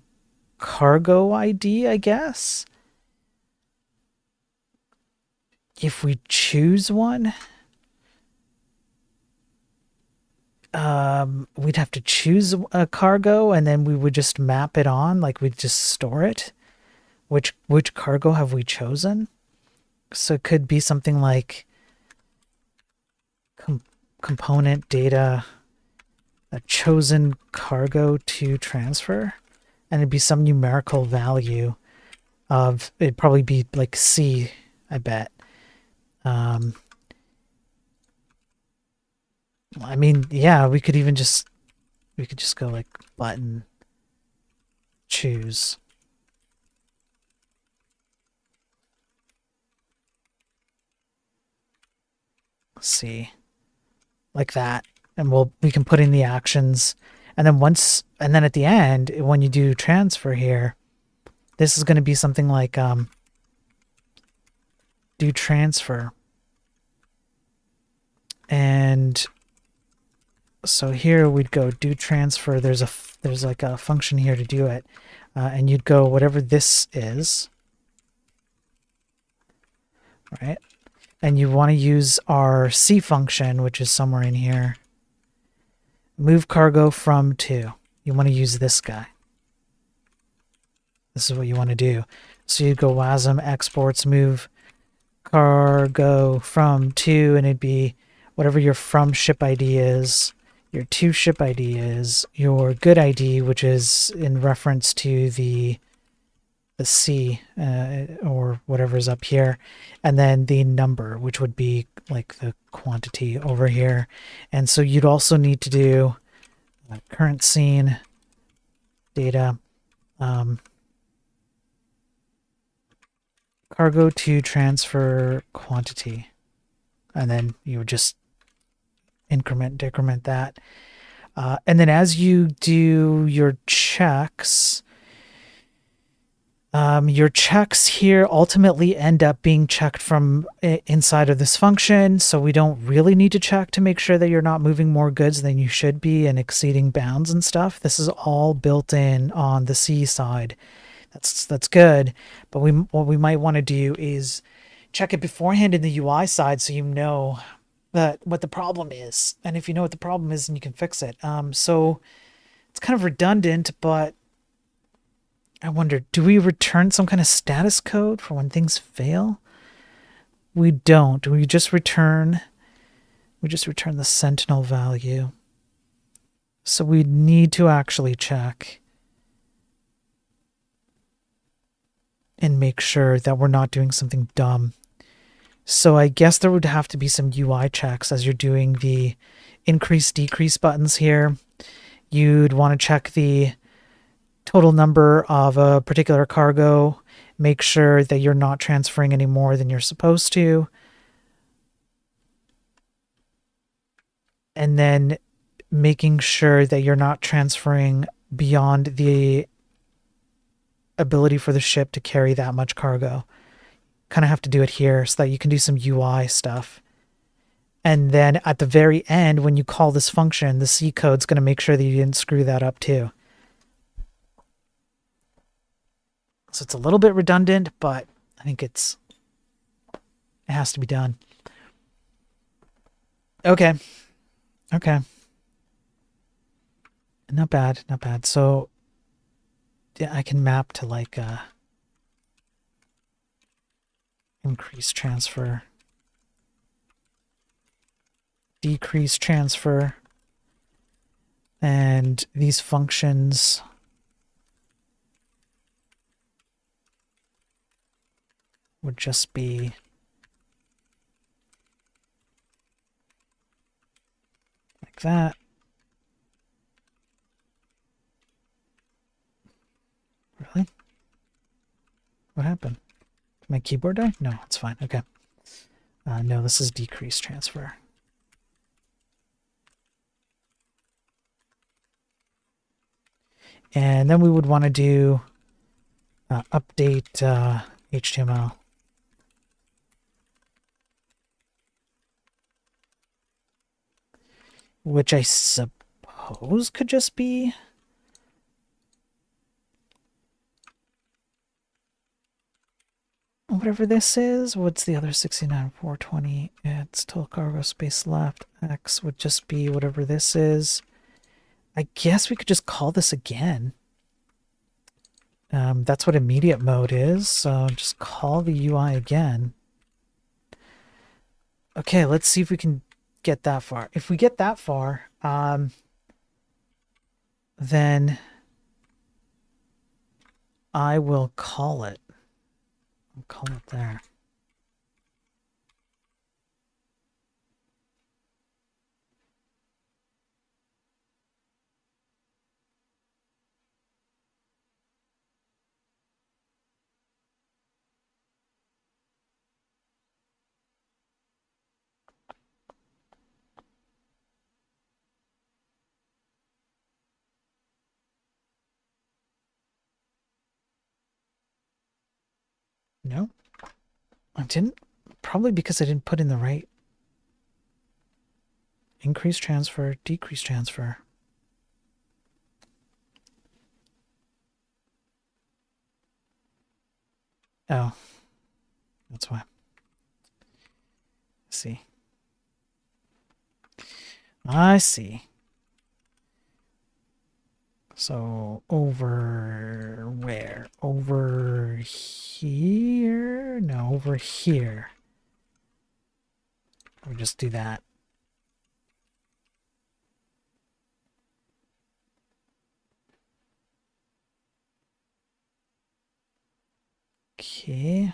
cargo ID, I guess. If we choose one, we'd have to choose a cargo and then we would just map it on, like we'd just store it. Which cargo have we chosen? So it could be something like component data, a chosen cargo to transfer, and it'd be some numerical value of, it'd probably be like C, I bet. I mean, yeah, we could just go like button choose. See, like that, and we can put in the actions, and then at the end when you do transfer here, this is going to be something like do transfer, and so here we'd go do transfer. There's like a function here to do it, and you'd go whatever this is, right? And you want to use our C function, which is somewhere in here. Move cargo from to. You want to use this guy. This is what you want to do. So you'd go WASM exports move cargo from to, and it'd be whatever your from ship ID is, your to ship ID is, your good ID, which is in reference to the C or whatever's up here, and then the number, which would be like the quantity over here. And so you'd also need to do current scene data, cargo to transfer quantity, and then you would just decrement that. And then as you do your checks here ultimately end up being checked from inside of this function, so we don't really need to check to make sure that you're not moving more goods than you should be and exceeding bounds and stuff. This is all built in on the C side. That's good, but what we might want to do is check it beforehand in the UI side so you know what the problem is, and if you know what the problem is, then you can fix it. So it's kind of redundant, but I wonder, do we return some kind of status code for when things fail? We don't. We just return the Sentinel value. So we need to actually check and make sure that we're not doing something dumb. So I guess there would have to be some UI checks as you're doing the increase decrease buttons here. You'd want to check the total number of a particular cargo, make sure that you're not transferring any more than you're supposed to, and then making sure that you're not transferring beyond the ability for the ship to carry that much cargo. Kind of have to do it here so that you can do some UI stuff. And then at the very end, when you call this function, the C code's going to make sure that you didn't screw that up too. So it's a little bit redundant, but I think it has to be done. Okay. Not bad. So yeah, I can map to like increase transfer, decrease transfer, and these functions would just be like that. Really? What happened? Did my keyboard die? No, it's fine. Okay. No, this is decrease transfer. And then we would want to do update HTML. Which I suppose could just be whatever this is. What's the other 69,420? It's total cargo space left. X would just be whatever this is. I guess we could just call this again. That's what immediate mode is, so just call the UI again. Okay, let's see if we can get that far. If we get that far, then I will call it. I'll call it there. No, I didn't. Probably because I didn't put in the right increase transfer, decrease transfer. Oh, that's why. See. I see. So over where? Over here? No, over here. We'll just do that. Okay.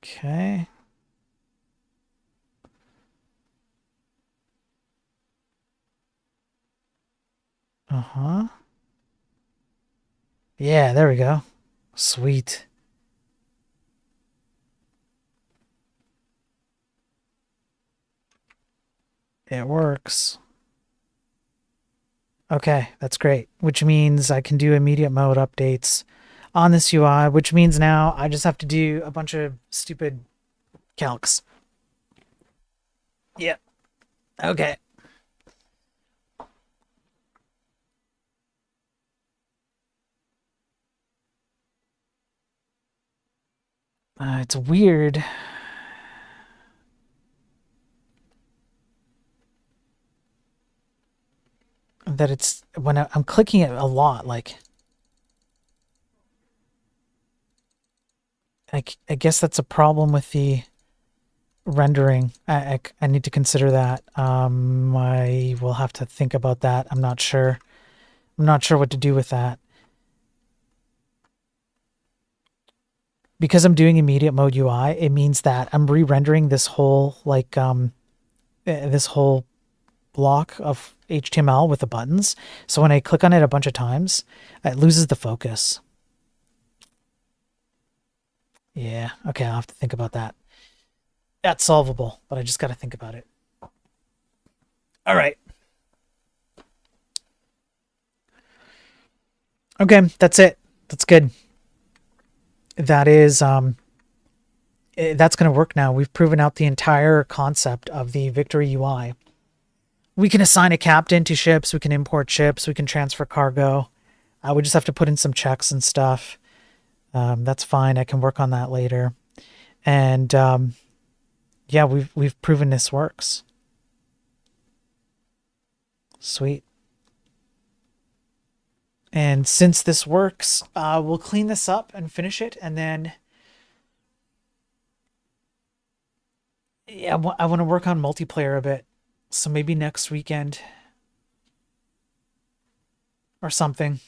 Okay. Uh-huh. Yeah, there we go. Sweet. It works. Okay, that's great. Which means I can do immediate mode updates on this UI, which means now I just have to do a bunch of stupid calcs. Yep. Okay. It's weird that it's when I'm clicking it a lot, like I guess that's a problem with the rendering. I need to consider that. I will have to think about that. I'm not sure. I'm not sure what to do with that. Because I'm doing immediate mode UI, it means that I'm re-rendering this whole this whole block of HTML with the buttons. So when I click on it a bunch of times, it loses the focus. Yeah, okay, I'll have to think about that. That's solvable, but I just got to think about it. All right. Okay, that's it. That's good. That is that's going to work now. We've proven out the entire concept of the Victory UI. We can assign a captain to ships, we can import ships, we can transfer cargo. We just have to put in some checks and stuff. That's fine. I can work on that later. And yeah, we've proven this works. Sweet. And since this works, we'll clean this up and finish it, and then yeah, I want to work on multiplayer a bit. So maybe next weekend or something.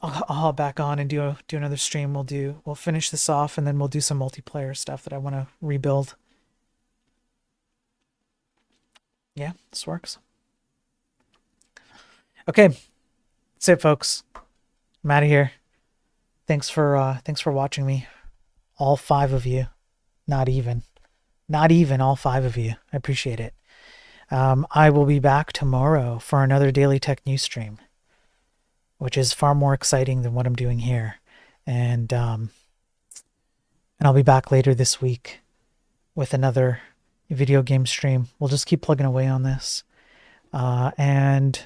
I'll hop back on and do another stream. We'll finish this off, and then we'll do some multiplayer stuff that I want to rebuild. Yeah, this works. Okay, that's it, folks. I'm out of here. Thanks for watching me, all 5 of you. Not even all 5 of you. I appreciate it. I will be back tomorrow for another Daily Tech News stream, which is far more exciting than what I'm doing here. And I'll be back later this week with another video game stream. We'll just keep plugging away on this. And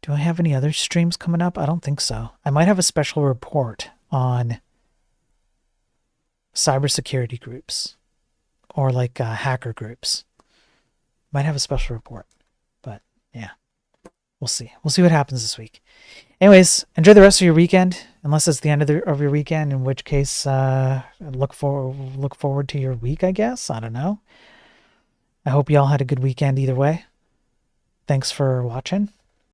do I have any other streams coming up? I don't think so. I might have a special report on cybersecurity groups or like hacker groups. Might have a special report, but yeah, we'll see. We'll see what happens this week. Anyways, enjoy the rest of your weekend, unless it's the end of your weekend, in which case look forward to your week, I guess. I don't know. I hope you all had a good weekend either way. Thanks for watching,